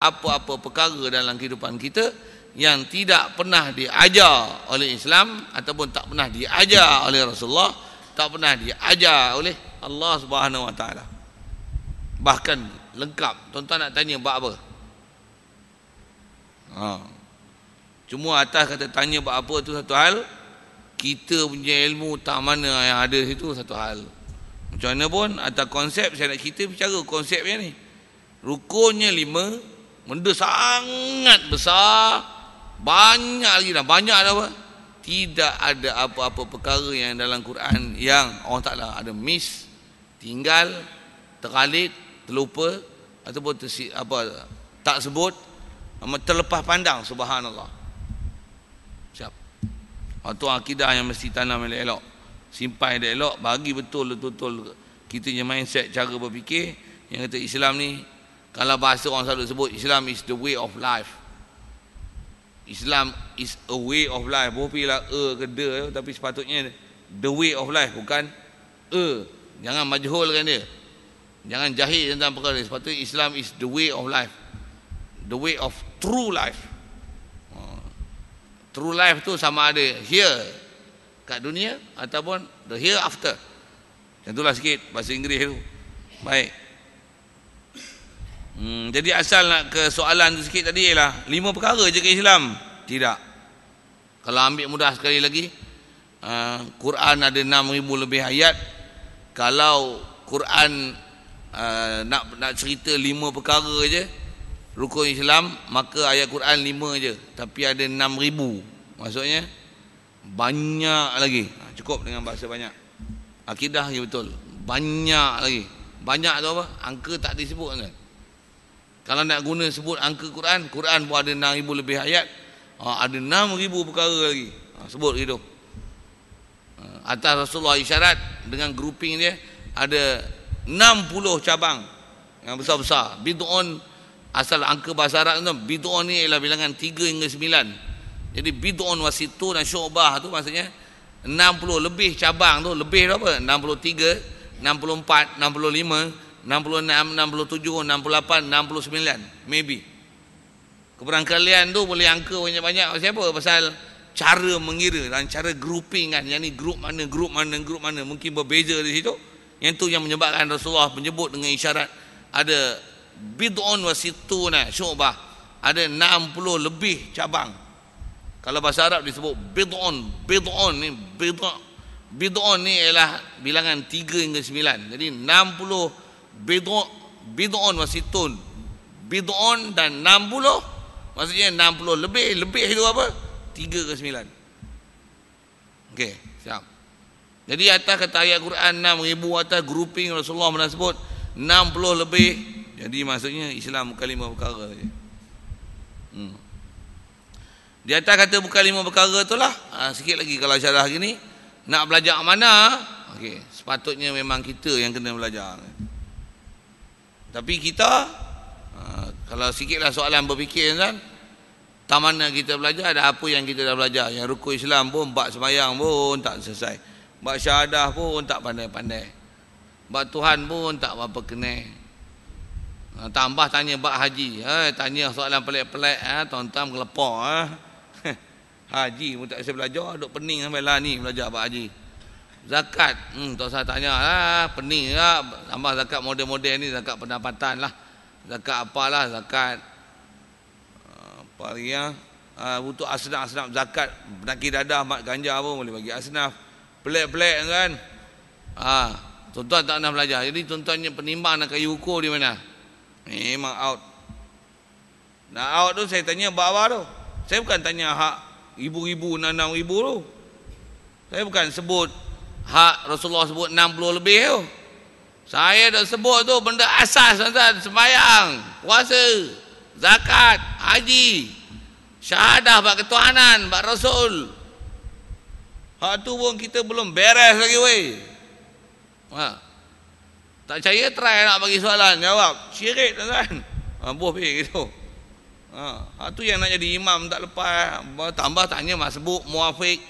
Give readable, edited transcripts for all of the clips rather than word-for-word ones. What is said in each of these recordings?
apa-apa perkara dalam kehidupan kita yang tidak pernah diajar oleh Islam ataupun tak pernah diajar oleh Rasulullah, tak pernah diajar oleh Allah Subhanahu Wa Taala. Bahkan lengkap. Tuan-tuan nak tanya bab apa? Cuma atas kata tanya bab apa tu satu hal, kita punya ilmu tak mana yang ada situ satu hal. Macam mana pun atas konsep saya nak kita bicara konsepnya ni. Rukunnya 5, benda sangat besar, banyak lagi dah, banyak dah apa? Tidak ada apa-apa perkara yang dalam Quran yang Allah Ta'ala ada miss, tinggal, terkalit, terlupa ataupun tak sebut, terlepas pandang. Subhanallah. Siap. Itu akidah yang mesti tanam elok-elok, simpan elok, bagi betul-betul kita punya mindset, cara berfikir yang kata Islam ni, kalau bahasa orang selalu sebut Islam is the way of life. Islam is a way of life. Bukanlah ke the, tapi sepatutnya the way of life, bukan jangan majhulkan dia, jangan jahil tentang perkara dia. Sepatutnya Islam is the way of life, the way of true life. True life tu sama ada here kat dunia ataupun the hereafter. Macam itulah sikit bahasa Inggeris tu. Baik. Jadi asal nak ke soalan tu sikit tadi ialah 5 perkara je ke Islam? Tidak. Kalau ambil mudah sekali lagi, Quran ada 6,000 lebih ayat. Kalau Quran nak cerita 5 perkara je rukun Islam, maka ayat Quran 5 je, tapi ada 6,000. Maksudnya banyak lagi. Cukup dengan bahasa banyak. Akidah je betul. Banyak lagi. Banyak tu apa? Angka tak disebut kan? Kalau nak guna sebut angka Quran, Quran pun ada 6,000 lebih ayat, ada 6,000 perkara lagi. Sebut gitu. Atas Rasulullah isyarat dengan grouping dia, ada 60 cabang yang besar-besar. Bid'un, asal angka bahasa Arab tu, bid'un ni ialah bilangan 3 hingga 9. Jadi bid'un wasitu dan syu'bah tu maksudnya 60 lebih cabang tu. Lebih tu apa? 63, 64, 65, 66, 67, 68, 69, maybe. Keberangkalian tu boleh angka banyak-banyak. Pasal apa? Pasal cara mengira dan cara grouping kan. Yang ni grup mana, grup mana, grup mana, mungkin berbeza di situ. Yang tu yang menyebabkan Rasulullah menyebut dengan isyarat ada bid'un wa sittuna syu'bah, ada 60 lebih cabang. Kalau bahasa Arab disebut bid'un. Bid'un ni ialah bilangan 3 hingga 9. Jadi 60 bid'un wa sittun, bid'un dan 60, maksudnya 60 lebih itu apa? 3 ke 9. Okey, siap. Jadi atas kata ayat Quran 6,000, atas grouping Rasulullah pernah sebut 60 lebih. Jadi maksudnya Islam bukan 5 perkara je. Di atas kata bukan 5 perkara itulah, sikit lagi kalau syarah gini, nak belajar mana? Okey, sepatutnya memang kita yang kena belajar. Tapi kita, kalau sikitlah soalan berfikir kan, tak mana kita belajar, ada apa yang kita dah belajar. Yang rukun Islam pun, bab sembahyang pun tak selesai, bab syahadah pun tak pandai-pandai, bab Tuhan pun tak apa kena. Tambah tanya bab haji, tanya soalan pelik-pelik, tuan-tuan melepok. Haji pun tak bisa belajar, duk pening sampai lah ni belajar bab haji. Zakat, tak usah tanya lah, pening lah. Tambah zakat model-model ni, zakat pendapatan lah, zakat apalah, zakat apa lagi ya, butuh asnaf zakat, penyakit dadah, mat ganja pun boleh bagi asnaf. Pelik-pelik kan. Tuan-tuan tak pernah belajar. Jadi tuan-tuannya penimbang nak kayu ukur di mana? Memang out. Nak out tu saya tanya bawah tu. Saya bukan tanya hak ibu-ibu, nanang ibu tu. Saya bukan sebut hak Rasulullah sebut 60 lebih tu. Saya dah sebut tu benda asas, tuan-tuan. Sembahyang, puasa, zakat, haji, syahadah, bab ketuhanan, bab Rasul. Hak tu pun kita belum beres lagi weh. Tak percaya try nak bagi soalan, jawab. Syirik tuan-tuan. Boh pergi gitu. Hak tu yang nak jadi imam tak lepas. Tambah tanya masbuk, muafiq,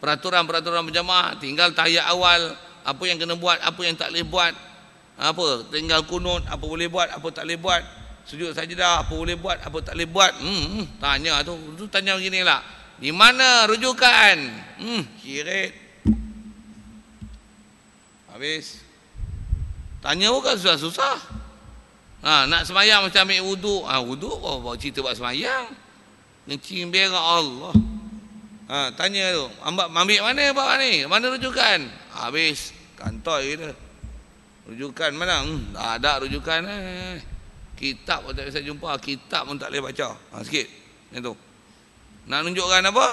peraturan-peraturan berjamaah, tinggal tahiyat awal, apa yang kena buat, apa yang tak boleh buat, apa tinggal kunut, apa boleh buat, apa tak boleh buat. Sujud sajadah, apa boleh buat, apa tak boleh buat. Tanya tu tanya beginilah. Di mana rujukan? Kiret. Habis. Tanya bukan susah-susah. Nak semayang macam ambil wuduk. Wuduk bawa cerita buat semayang. Ngencing berak Allah. Tanya tu, ambil mana bab ni? Mana rujukan? Habis. Kantoi kita. Rujukan mana? Tak ada rujukan. Kitab pun tak bisa jumpa. Kitab pun tak boleh baca. Sikit. Itu. Nak tunjukkan apa?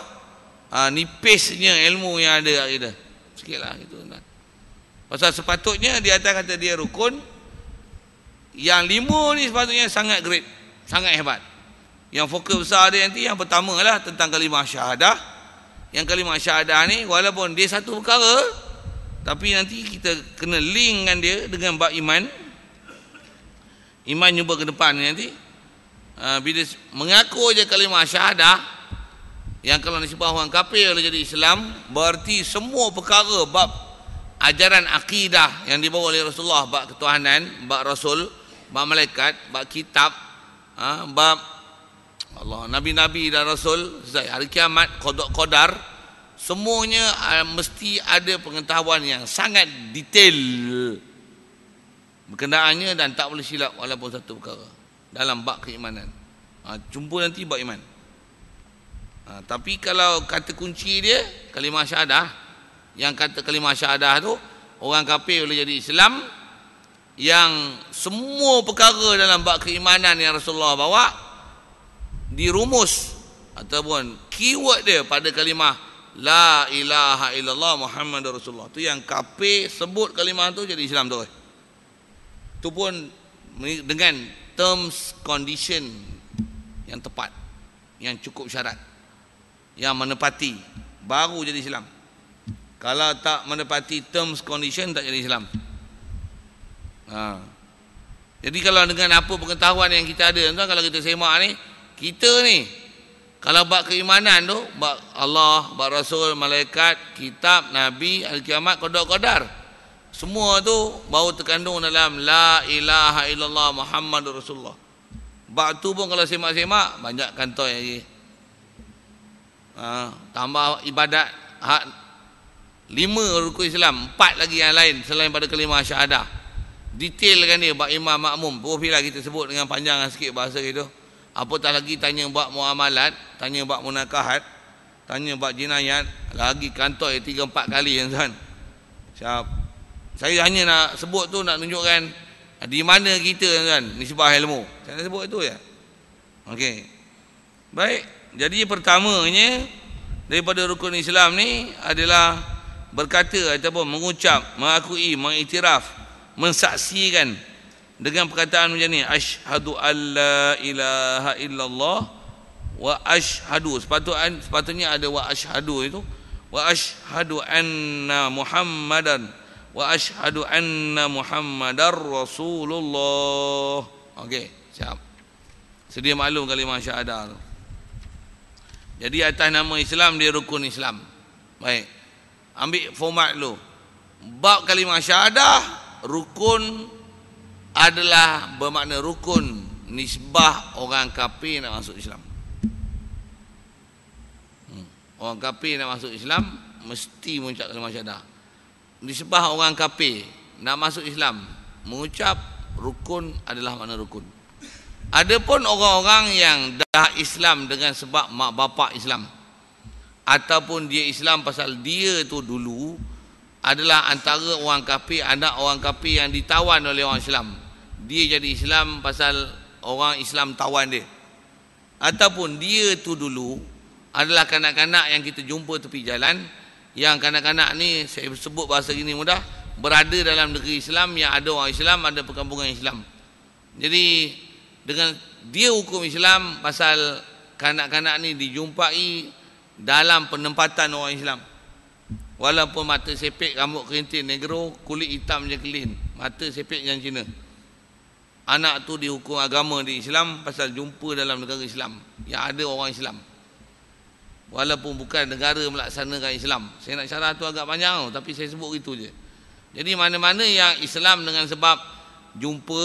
Nipisnya ilmu yang ada kat kita. Sikitlah gitu. Pasal sepatutnya di atas kata dia rukun. Yang 5 ni sepatutnya sangat great. Sangat hebat. Yang fokus besar dia nanti yang pertama lah tentang kalimah syahadah. Yang kalimah syahadah ni walaupun dia satu perkara, tapi nanti kita kena linkkan dia dengan bab iman. Iman jumpa ke depan ni nanti. Bila mengaku je kalimah syahadah, yang kalau nisbah orang kafir boleh jadi Islam, berarti semua perkara bab ajaran akidah yang dibawa oleh Rasulullah, bab ketuhanan, bab Rasul, bab malaikat, bab kitab, bab Allah, Nabi-Nabi dan Rasul, hari kiamat, qadar, semuanya mesti ada pengetahuan yang sangat detail berkenaannya dan tak boleh silap walaupun satu perkara dalam bab keimanan. Jumpa nanti bab iman. Tapi kalau kata kunci dia kalimah syahadah, yang kata kalimah syahadah tu orang kafir boleh jadi Islam, yang semua perkara dalam bab keimanan yang Rasulullah bawa dirumus ataupun keyword dia pada kalimah la ilaha illallah Muhammadur Rasulullah. Tu yang kafir sebut kalimah tu jadi Islam tu. Tu pun dengan terms condition yang tepat, yang cukup syarat, yang menepati, baru jadi Islam. Kalau tak menepati terms condition, tak jadi Islam. Jadi kalau dengan apa pengetahuan yang kita ada, tuan, kalau kita semak ni, kita ni kalau bab keimanan tu, bab Allah, bab Rasul, malaikat, kitab, Nabi, hari kiamat, qadar, semua tu baru terkandung dalam la ilaha illallah Muhammadur Rasulullah. Bab tu pun kalau semak-semak banyak kantoi lagi. Tambah ibadat, 5 rukun Islam, 4 lagi yang lain selain pada kalimah syahadah. Detailkan dia bab imam makmum. Profilah kita sebut dengan panjang sikit bahasa itu. Apatah lagi tanya bab muamalat, tanya bab munakahat, tanya bab jinayat, lagi kantoi 3-4 kali tuan. Saya hanya nak sebut tu nak tunjukkan di mana kita tuan nisbah ilmu. Saya nak sebut itu ya. Okey. Baik, jadi pertamanya daripada rukun Islam ni adalah berkata ataupun mengucap, mengakui, mengiktiraf, mensaksikan dengan perkataan macam ni, asyhadu alla ilaha illallah wa asyhadu. Sepatutnya ada wa asyhadu itu, wa asyhadu anna Muhammadan wa asyhadu anna Muhammadar Rasulullah. Okey, siap. Sedia maklum kalimah syahadah tu. Jadi atas nama Islam dia rukun Islam. Baik. Ambil format dulu. Bab kalimah syahadah, rukun adalah bermakna rukun nisbah orang kafir nak masuk Islam. Orang kafir nak masuk Islam mesti mengucap kalimah syahadah. Nisbah orang kafir nak masuk Islam mengucap rukun adalah makna rukun. Adapun orang-orang yang dah Islam dengan sebab mak bapak Islam, ataupun dia Islam pasal dia tu dulu adalah antara orang kafir, anak orang kafir yang ditawan oleh orang Islam, dia jadi Islam pasal orang Islam tawan dia, ataupun dia tu dulu adalah kanak-kanak yang kita jumpa tepi jalan, yang kanak-kanak ni saya sebut bahasa gini mudah, berada dalam negeri Islam yang ada orang Islam, ada perkampungan Islam. Jadi dengan dia hukum Islam pasal kanak-kanak ni dijumpai dalam penempatan orang Islam. Walaupun mata sepek, rambut kerintin negro, kulit hitam je kelin, mata sepek yang Cina. Anak tu dihukum agama di Islam pasal jumpa dalam negara Islam yang ada orang Islam. Walaupun bukan negara melaksanakan Islam. Saya nak syarah tu agak panjang tapi saya sebut itu je. Jadi mana-mana yang Islam dengan sebab jumpa,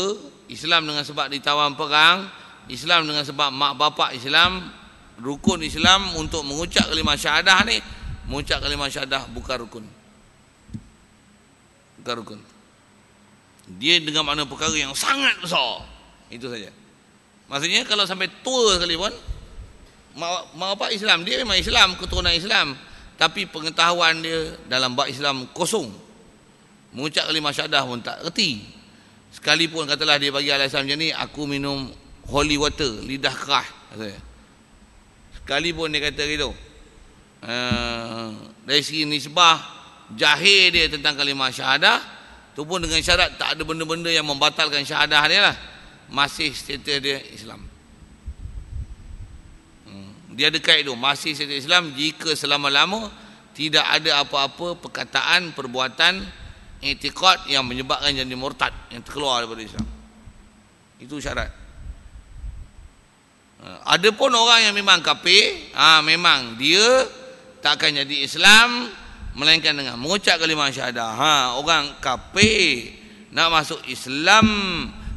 Islam dengan sebab ditawan perang, Islam dengan sebab mak bapak Islam, rukun Islam untuk mengucap kalimah syahadah ni, mengucap kalimah syahadah bukan rukun. Bukan rukun. Dia dengan makna perkara yang sangat besar. Itu saja. Maksudnya kalau sampai tua sekali pun, mak bapak Islam, dia memang Islam, keturunan Islam, tapi pengetahuan dia dalam bab Islam kosong. Mengucap kalimah syahadah pun tak reti. Sekalipun katalah dia bagi alasan macam ni, aku minum holy water, lidah kerah, sekalipun dia kata gitu, dari segi nisbah jahil dia tentang kalimah syahadah tu pun dengan syarat tak ada benda-benda yang membatalkan syahadah dia lah, masih status dia Islam. Dia ada kait tu, masih status Islam jika selama-lama tidak ada apa-apa perkataan, perbuatan, i'tiqad yang menyebabkan jadi murtad, yang terkeluar daripada Islam. Itu syarat. Ada pun orang yang memang kafir, memang dia tak akan jadi Islam melainkan dengan mengucap kalimah syahadah. Orang kafir nak masuk Islam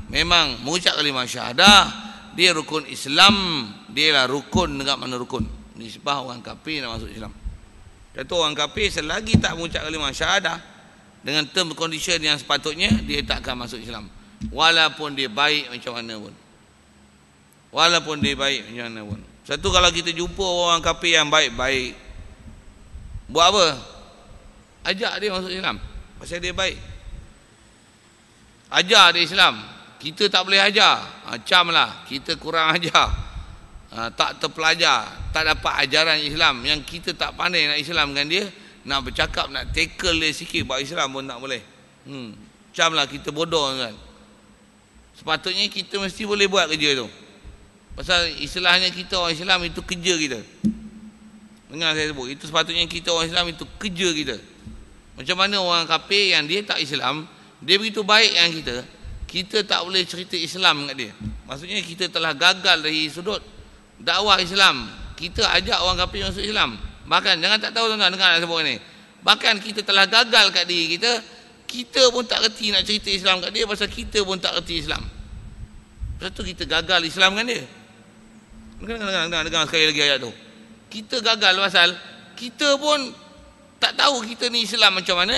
memang mengucap kalimah syahadah, dia rukun Islam, dia lah rukun dengan mana rukun. Nisbah orang kafir nak masuk Islam. Kata orang kafir selagi tak mengucap kalimah syahadah dengan term condition yang sepatutnya, dia tak akan masuk Islam, walaupun dia baik macam mana pun. Walaupun dia baik macam mana pun. Satu, kalau kita jumpa orang kafir yang baik-baik, buat apa? Ajak dia masuk Islam, pasal dia baik. Ajar dia Islam. Kita tak boleh ajar, camlah kita kurang ajar, tak terpelajar, tak dapat ajaran Islam, yang kita tak pandai nak Islamkan dia, nak bercakap, nak tackle dia sikit buat Islam pun tak boleh. Camlah kita bodoh kan. Sepatutnya kita mesti boleh buat kerja tu. Pasal istilahnya kita orang Islam itu kerja kita. Dengar saya sebut, itu sepatutnya kita orang Islam itu kerja kita. Macam mana orang kafir yang dia tak Islam, dia begitu baik yang kita tak boleh cerita Islam kat dia. Maksudnya kita telah gagal dari sudut dakwah Islam. Kita ajak orang kafir masuk Islam. Bahkan jangan tak tahu tuan-tuan, dengar saya sebut ni. Bahkan kita telah gagal kat diri kita. Kita pun tak reti nak cerita Islam kat dia pasal kita pun tak reti Islam. Lepas tu kita gagal Islam kan dia. Dengar sekali lagi ayat tu. Kita gagal pasal kita pun tak tahu kita ni Islam macam mana.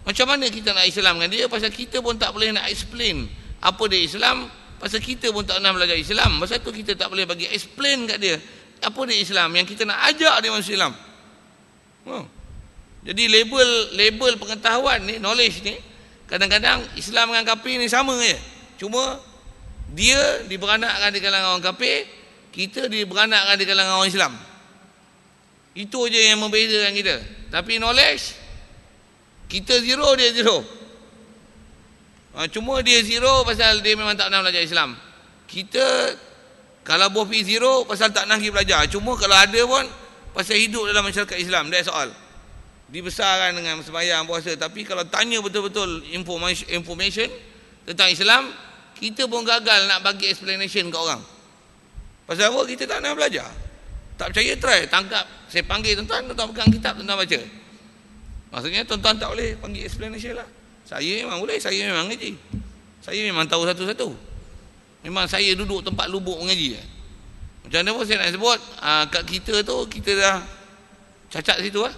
Macam mana kita nak Islam dengan dia, pasal kita pun tak boleh nak explain apa dia Islam, pasal kita pun tak pernah belajar Islam. Pasal tu kita tak boleh bagi explain kat dia apa dia Islam, yang kita nak ajak dia masuk Islam. Jadi label pengetahuan ni, knowledge ni, kadang-kadang Islam dengan kafir ni sama je. Cuma dia diberanakkan di kalangan orang kafir, kita diberanakkan di kalangan orang Islam. Itu je yang membezakan kita. Tapi knowledge, kita zero, dia zero. Cuma dia zero pasal dia memang tak pernah belajar Islam. Kita kalau both zero pasal tak nak pergi belajar. Cuma kalau ada pun pasal hidup dalam masyarakat Islam. That's all. Dibesarkan dengan sembahyang, puasa. Tapi kalau tanya betul-betul information tentang Islam, kita pun gagal nak bagi explanation kat orang. Pasal apa? Kita tak nak belajar. Tak percaya, try, tangkap. Saya panggil tuan-tuan pegang kitab, tuan-tuan baca. Maksudnya tuan-tuan tak boleh panggil explanation lah. Saya memang boleh, saya memang ngaji. Saya memang tahu satu-satu. Memang saya duduk tempat lubuk mengaji. Macam mana pun saya nak sebut, kat kita tu, kita dah cacat situ lah.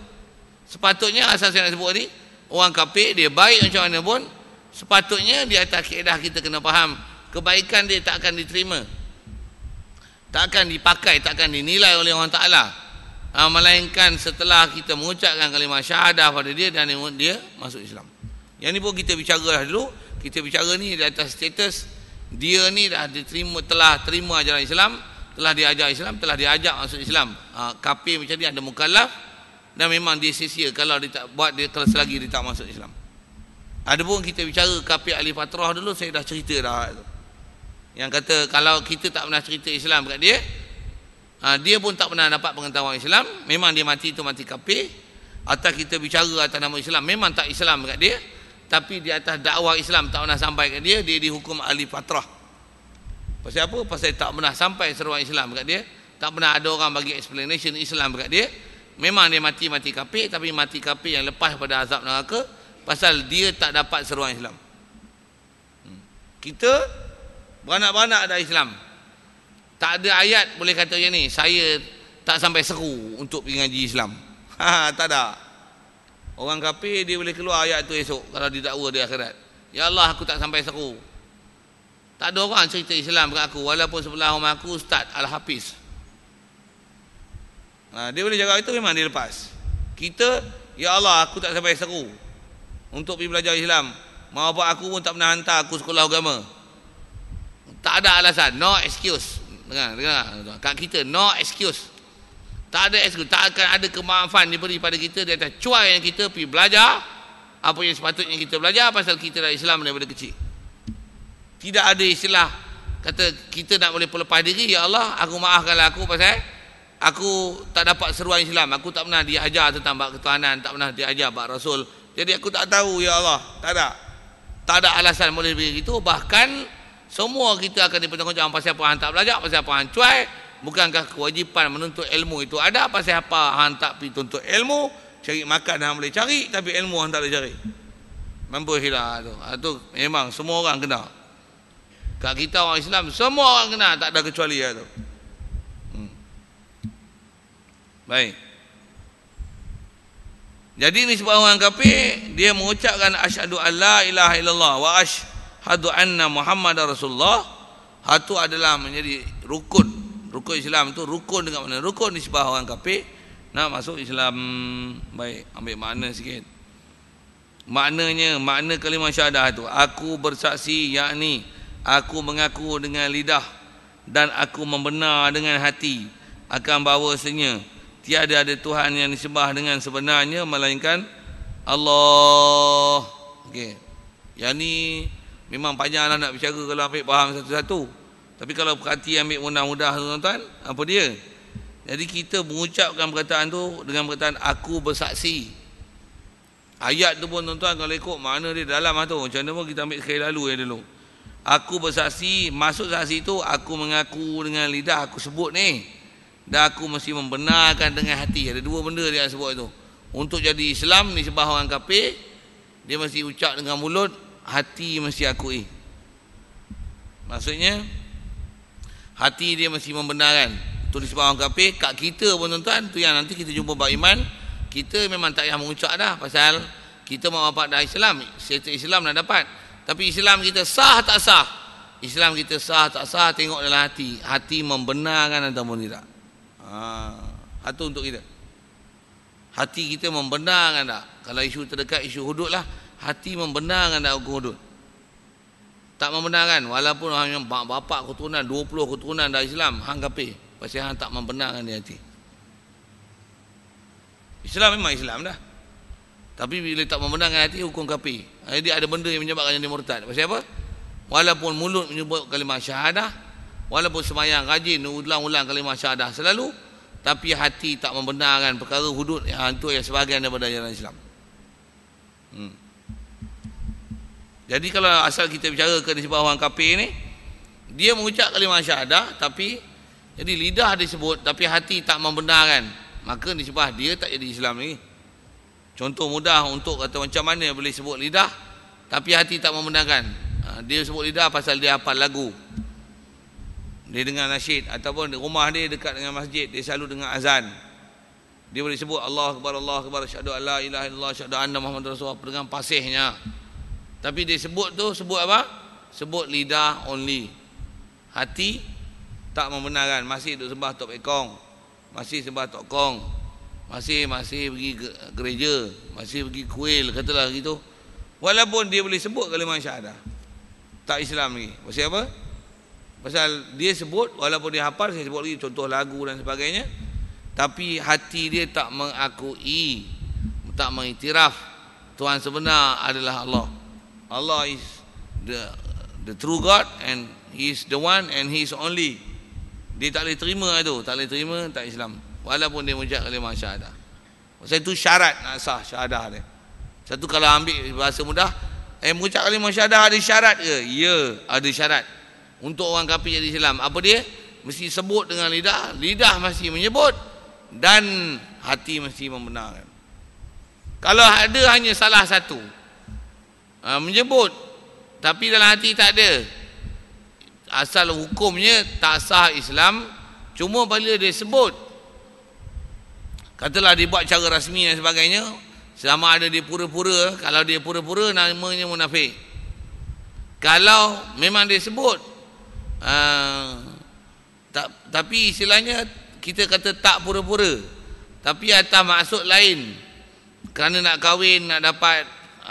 Sepatutnya asal saya nak sebut ni, orang kafir dia baik macam mana pun, sepatutnya di atas kaedah kita kena faham, kebaikan dia tak akan diterima, tak akan dipakai, tak akan dinilai oleh Allah Ta'ala, melainkan setelah kita mengucapkan kalimah syahadah pada dia dan dia masuk Islam. Yang ni pun kita bicara dulu. Kita bicara ni di atas status dia ni dah diterima, telah terima ajaran Islam, telah diajar Islam, telah diajak masuk Islam. Kafir macam ni ada mukallaf dan memang dia sia-sia kalau dia tak buat, dia kalau selagi dia tak masuk Islam. Ada pun kita bicara kafir ahli fatrah dulu, saya dah cerita dah. Yang kata kalau kita tak pernah cerita Islam kat dia, dia pun tak pernah dapat pengetahuan Islam, memang dia mati tu mati kafir. Atau kita bicara atas nama Islam, memang tak Islam kat dia, tapi di atas dakwah Islam tak pernah sampai kat dia, dia dihukum ahli fatrah. Pasal apa? Pasal tak pernah sampai seruan Islam kat dia, tak pernah ada orang bagi explanation Islam kat dia. Memang dia mati kafir, tapi mati kafir yang lepas pada azab neraka, pasal dia tak dapat seruan Islam. Kita beranak-beranak dah Islam. Tak ada ayat boleh kata macam ni, saya tak sampai seru untuk pergi ngaji Islam. Tak ada. Orang kafir dia boleh keluar ayat tu esok kalau didakwa di akhirat. Ya Allah, aku tak sampai seru. Tak ada orang cerita Islam dengan aku, walaupun sebelah rumah aku Ustaz Al-Hafiz. Dia boleh jaga itu, memang dia lepas. Kita, ya Allah, aku tak sampai seru untuk pergi belajar Islam. Mak bapak aku pun tak pernah hantar aku sekolah agama. Tak ada alasan, no excuse. Dengar. Kat kita, no excuse. Tak ada excuse, tak akan ada kemaafan diberi pada kita di atas cuai yang kita pergi belajar apa yang sepatutnya kita belajar pasal kita dah Islam daripada kecil. Tidak ada istilah kata kita nak boleh pelepah diri, ya Allah, aku maafkanlah aku pasal aku tak dapat seruan Islam, aku tak pernah diajar tentang bab ketuhanan, tak pernah diajar bab Rasul, jadi aku tak tahu, ya Allah. Tak ada alasan boleh begitu. Bahkan semua kita akan dipertanggungjawabkan pasal apa hang tak belajar, pasal apa hang cuai. Bukankah kewajipan menuntut ilmu itu ada? Pasal apa hang tak pergi tuntut ilmu? Cari makan hang boleh cari, tapi ilmu hang tak boleh cari. Mampus hilang tu. Itu memang semua orang kena. Kat kita orang Islam semua orang kena, tak ada kecuali tu. Baik. Jadi ni sebab orang kafir dia mengucapkan asyhadu alla ilaha illallah wa asyhadu anna muhammadar rasulullah. Itu adalah menjadi rukun. Rukun Islam tu rukun dengan mana? Rukun ni sebab orang kafir nak masuk Islam. Baik, ambil makna sikit. Makna kalimah syahadah tu, aku bersaksi, yakni aku mengaku dengan lidah dan aku membenar dengan hati akan bahawasanya tiada ada Tuhan yang disembah dengan sebenarnya melainkan Allah. Okey. Yang ni memang panjanglah nak bicara kalau ambil faham satu-satu. Tapi kalau perhati ambil mudah-mudah tuan-tuan, apa dia? Jadi kita mengucapkan perkataan tu dengan perkataan aku bersaksi. Ayat tu pun tuan-tuan kalau ikut makna dia dalam tu. Macam mana pun kita ambil sekali lalu yang dulu. Aku bersaksi, maksud saksi tu aku mengaku dengan lidah, aku sebut ni. Dan aku mesti membenarkan dengan hati. Ada dua benda dia sebut itu. Untuk jadi Islam ni sebab orang kafir, dia mesti ucap dengan mulut, hati mesti akui. Maksudnya hati dia mesti membenarkan. Itu disebab orang kafir. Kat kita pun tuan-tuan, tu yang nanti kita jumpa bab iman, kita memang tak payah mengucap dah. Pasal kita mau dapat dah Islam, serta Islam dah dapat. Tapi Islam kita sah tak sah? Islam kita sah tak sah, tengok dalam hati. Hati membenarkan ataupun tidak. Itu untuk kita. Hati kita membenarkan tak? Kalau isu terdekat, isu hudud lah. Hati membenarkan tak hukum hudud? Tak membenarkan. Walaupun hanya bapak keturunan 20 keturunan dari Islam, hang kafir. Pasal hang tak membenarkan di hati. Islam memang Islam dah. Tapi bila tak membenarkan hati, hukum kafir. Jadi ada benda yang menyebabkan dia murtad. Pasal apa? Walaupun mulut menyebut kalimah syahadah, walaupun semayang rajin ulang-ulang kalimah syahadah selalu, tapi hati tak membenarkan perkara hudud yang itu yang sebahagian daripada ajaran Islam. Jadi kalau asal kita bicara ke disebab orang kafir ni, dia mengucap kalimah syahadah tapi jadi lidah disebut tapi hati tak membenarkan, maka disebab dia tak jadi Islam lagi. Contoh mudah untuk kata macam mana boleh sebut lidah tapi hati tak membenarkan. Dia sebut lidah pasal dia hafal lagu, dia dengar nasyid, ataupun rumah dia dekat dengan masjid, dia selalu dengar azan. Dia boleh sebut Allah Akbar, asyhadu an la ilaha illallah, asyhadu anna Muhammadar Rasulullah dengan fasihnya. Tapi dia sebut tu, sebut apa? Sebut lidah only. Hati tak membenarkan, masih duk sembah tok ekong, masih sembah tok kong, masih pergi gereja, masih pergi kuil, katalah gitu. Walaupun dia boleh sebut kalimah syahadah, tak Islam lagi. Pasal apa? Pasal dia sebut, walaupun dia hafal, saya sebut lagi contoh lagu dan sebagainya, tapi hati dia tak mengakui, tak mengiktiraf Tuhan sebenar adalah Allah. Allah is the true God and He is the one and He is only. Dia tak boleh terima itu, tak boleh terima, tak Islam. Walaupun dia mengucap kalimah syahadah. Pasal itu syarat nak sah syahadah dia. Satu kalau ambil bahasa mudah, mengucap kalimah syahadah ada syarat ke? Ya, ada syarat. Untuk orang kafir jadi Islam, apa dia? Mesti sebut dengan lidah, lidah mesti menyebut dan hati mesti membenarkan. Kalau ada hanya salah satu, menyebut tapi dalam hati tak ada, asal hukumnya tak sah Islam. Cuma bila dia sebut, katalah dia buat cara rasmi dan sebagainya, selama ada dia pura-pura, kalau dia pura-pura namanya munafik. Kalau memang dia sebut tapi istilahnya kita kata tak pura-pura, tapi atas maksud lain, kerana nak kahwin, nak dapat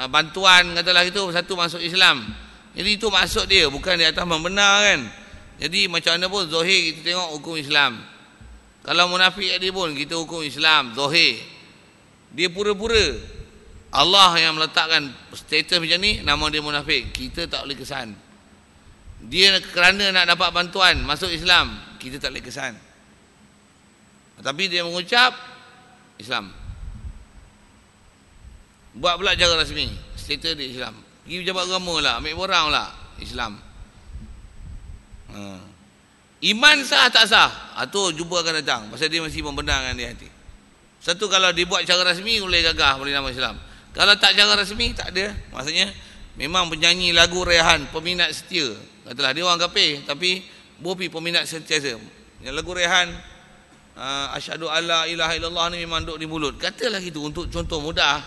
bantuan, katalah itu, satu masuk Islam. Jadi itu maksud dia, bukan di atas membenar kan. Jadi macam mana pun zahir kita tengok hukum Islam. Kalau munafik dia pun kita hukum Islam zahir. Dia pura-pura. Allah yang meletakkan status macam ni, nama dia munafik. Kita tak boleh kesan. Dia kerana nak dapat bantuan masuk Islam, kita tak boleh kesan. Tapi dia mengucap Islam, buat pula cara rasmi, status dia Islam. Pergi pejabat agama lah, ambil borang lah, Islam. Iman sah tak sah? Tu jumpa akan datang. Pasal dia masih membenarkan di hati. Satu, kalau dibuat cara rasmi boleh gagah, boleh nama Islam. Kalau tak cara rasmi, tak ada. Maksudnya memang penyanyi lagu rehan, peminat setia. Katalah dia orang kafir, tapi bopi peminat sentiasa. Yang lagu rehan, asyhadu alla ilaha illallah ni memang duk di mulut. Katalah gitu untuk contoh mudah.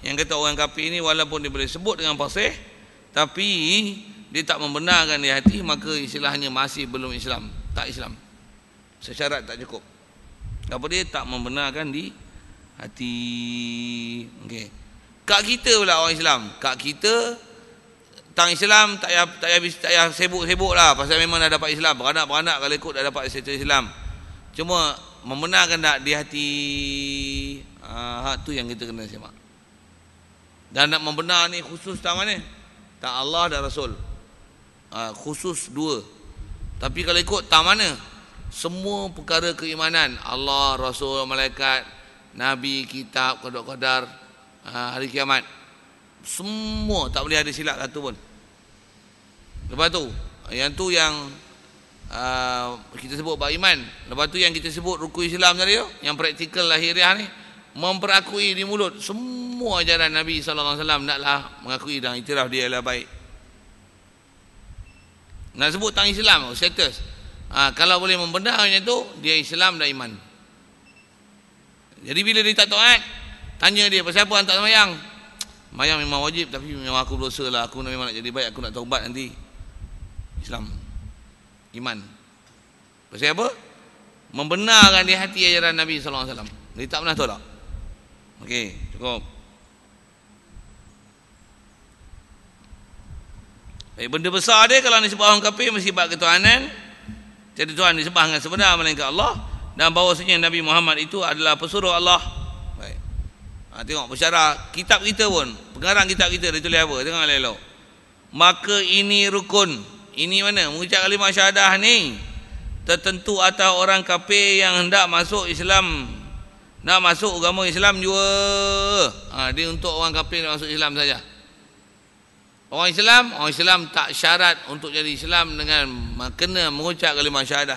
Yang kata orang kafir ni walaupun dia boleh sebut dengan fasih, tapi dia tak membenarkan di hati, maka istilahnya masih belum Islam. Tak Islam. Sesyarat tak cukup. Apa dia tak membenarkan di hati. Okey. Kak kita pula orang Islam. Kak kita tang Islam tak payah sibuk-sibuk lah, pasal memang dah dapat Islam. Beranak-beranak kalau ikut dah dapat status Islam. Cuma membenarkan tak di hati, tu yang kita kena semak. Dan nak membenar ni khusus tak mana? Tak Allah dan Rasul. Khusus dua. Tapi kalau ikut tak mana? Semua perkara keimanan, Allah, Rasul, malaikat, Nabi, kitab, qadar, hari kiamat, semua tak boleh ada silap satu pun. Lepas tu, yang tu yang kita sebut bab iman. Lepas tu yang kita sebut rukun Islam tadi tu, yang praktikal lahiriah ni, memperakui di mulut semua ajaran Nabi SAW, naklah mengakui dan iktiraf dia adalah baik. Nak sebut tentang Islam, status. Kalau boleh membenarnya tu, dia Islam dan iman. Jadi bila dia tak taat, tanya dia, pasal apa tak semayang? Semayang memang wajib, tapi memang aku berdosa lah, aku memang nak jadi baik, aku nak taubat nanti. Islam, iman. Pasal apa? Membenarkan di hati ajaran Nabi SAW. Dia tak pernah tolak. Okey, cukup. Benda besar dia kalau disebut orang kafir mesti bab ketuhanan. Jadi Tuhan disembah dengan sebenar melainkan Allah, dan bahawasanya Nabi Muhammad itu adalah pesuruh Allah. Baik. Tengok bersyarah kitab kita pun, pengarang kitab kita dia tulis apa? Tengok elok. Maka ini rukun. Ini mana? Mengucap kalimah syahadah ni tertentu atas orang kafir yang hendak masuk Islam, nak masuk agama Islam juga. Dia untuk orang kafir nak masuk Islam saja. Orang Islam tak syarat untuk jadi Islam dengan kena mengucap kalimah syahadah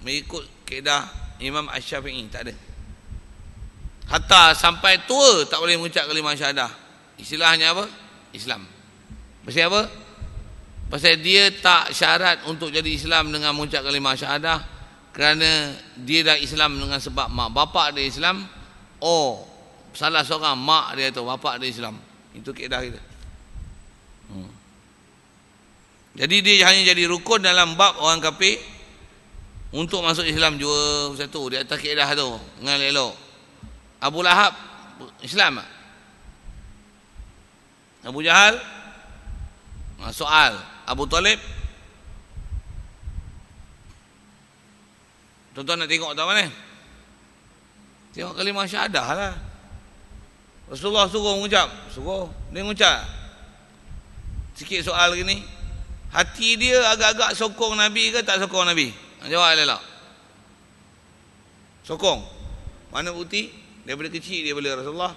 mengikut kaedah Imam Asy-Syafi'i, tak ada. Hatta sampai tua tak boleh mengucap kalimah syahadah. Istilahnya apa? Islam. Pasal apa? Pasal dia tak syarat untuk jadi Islam dengan mengucap kalimah syahadah, kerana dia dah Islam dengan sebab mak bapak dia Islam. Salah seorang mak dia tu, bapak dia Islam. Itu kaedah kita. Jadi dia hanya jadi rukun dalam bab orang kafir untuk masuk Islam juga. Satu di atas kaedah tu dengan elok. Abu Lahab Islam tak? Abu Jahal? Soal. Abu Talib? Tuan-tuan nak tengok tak mana? Tengok kalimah syahadah lah. Rasulullah suruh mengucap, suruh dia mengucap. Sikit soal lagi ni, hati dia agak-agak sokong Nabi ke tak sokong Nabi? Jawab elok. Sokong. Mana bukti? Daripada kecil dia boleh Rasulullah.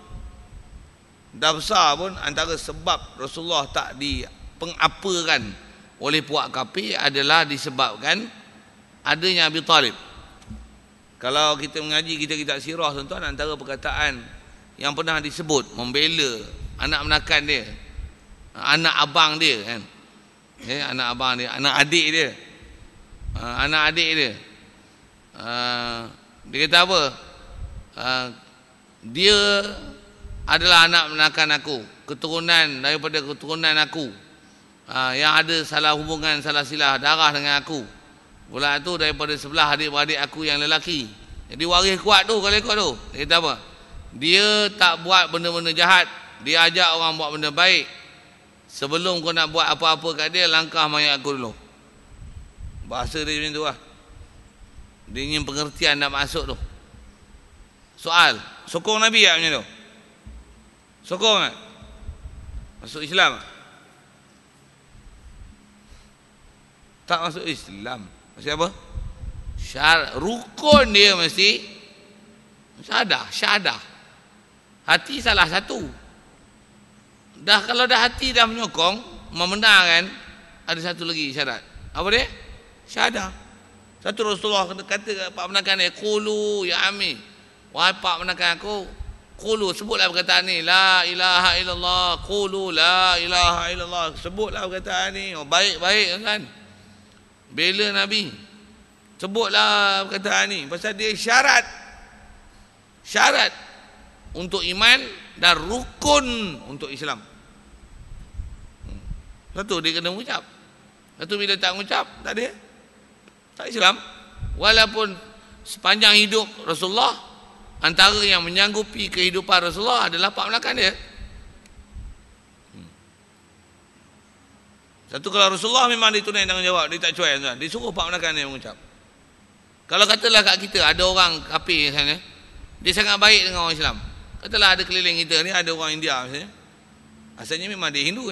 Dah besar pun antara sebab Rasulullah tak dipengapakan oleh puak kafir adalah disebabkan adanya Abi Talib. Kalau kita mengaji kitab-kitab sirah tuan-tuan, antara perkataan yang pernah disebut membela anak menakan dia, anak abang dia kan, anak abang dia, anak adik dia, anak adik dia. Dia kata apa? Dia adalah anak menakan aku, keturunan daripada keturunan aku, yang ada salah hubungan, salah silah darah dengan aku. Pula tu daripada sebelah adik-beradik aku yang lelaki. Jadi waris kuat tu kalau ikut tu. Dia kata apa? Dia tak buat benda-benda jahat. Dia ajak orang buat benda baik. Sebelum kau nak buat apa-apa kat dia, langkah mayat aku dulu. Bahasa dia macam tu lah. Dia ingin pengertian nak masuk tu. Soal, sokong Nabi tak macam tu? Sokong tak? Masuk Islam tak? Tak masuk Islam. Mesti apa? Rukun dia mesti syahadah. Hati salah satu. Dah kalau dah hati dah menyokong, membenarkan, ada satu lagi syarat. Apa dia? Syahadah. Satu Rasulullah kata kat pak menakan dia, qulu ya ami. Wahai pak menakan aku, qulu, sebutlah perkataan ni, la ilaha illallah, qulu la ilaha illallah. Sebutlah perkataan ni. Oh, baik-baik kan? Bela Nabi, sebutlah perkataan ni, pasal dia syarat untuk iman dan rukun untuk Islam. Satu dia kena mengucap, satu bila tak mengucap tak ada, tak Islam. Walaupun sepanjang hidup Rasulullah, antara yang menyanggupi kehidupan Rasulullah adalah pak melakan dia. Satu, kalau Rasulullah memang dia tunai tanggungjawab, dia tak cuai tuan. Dia suruh pak menakan dia mengucap. Kalau katalah kat kita ada orang kafir sana, dia sangat baik dengan orang Islam. Katalah ada keliling kita ni ada orang India misalnya. Asalnya memang dia Hindu,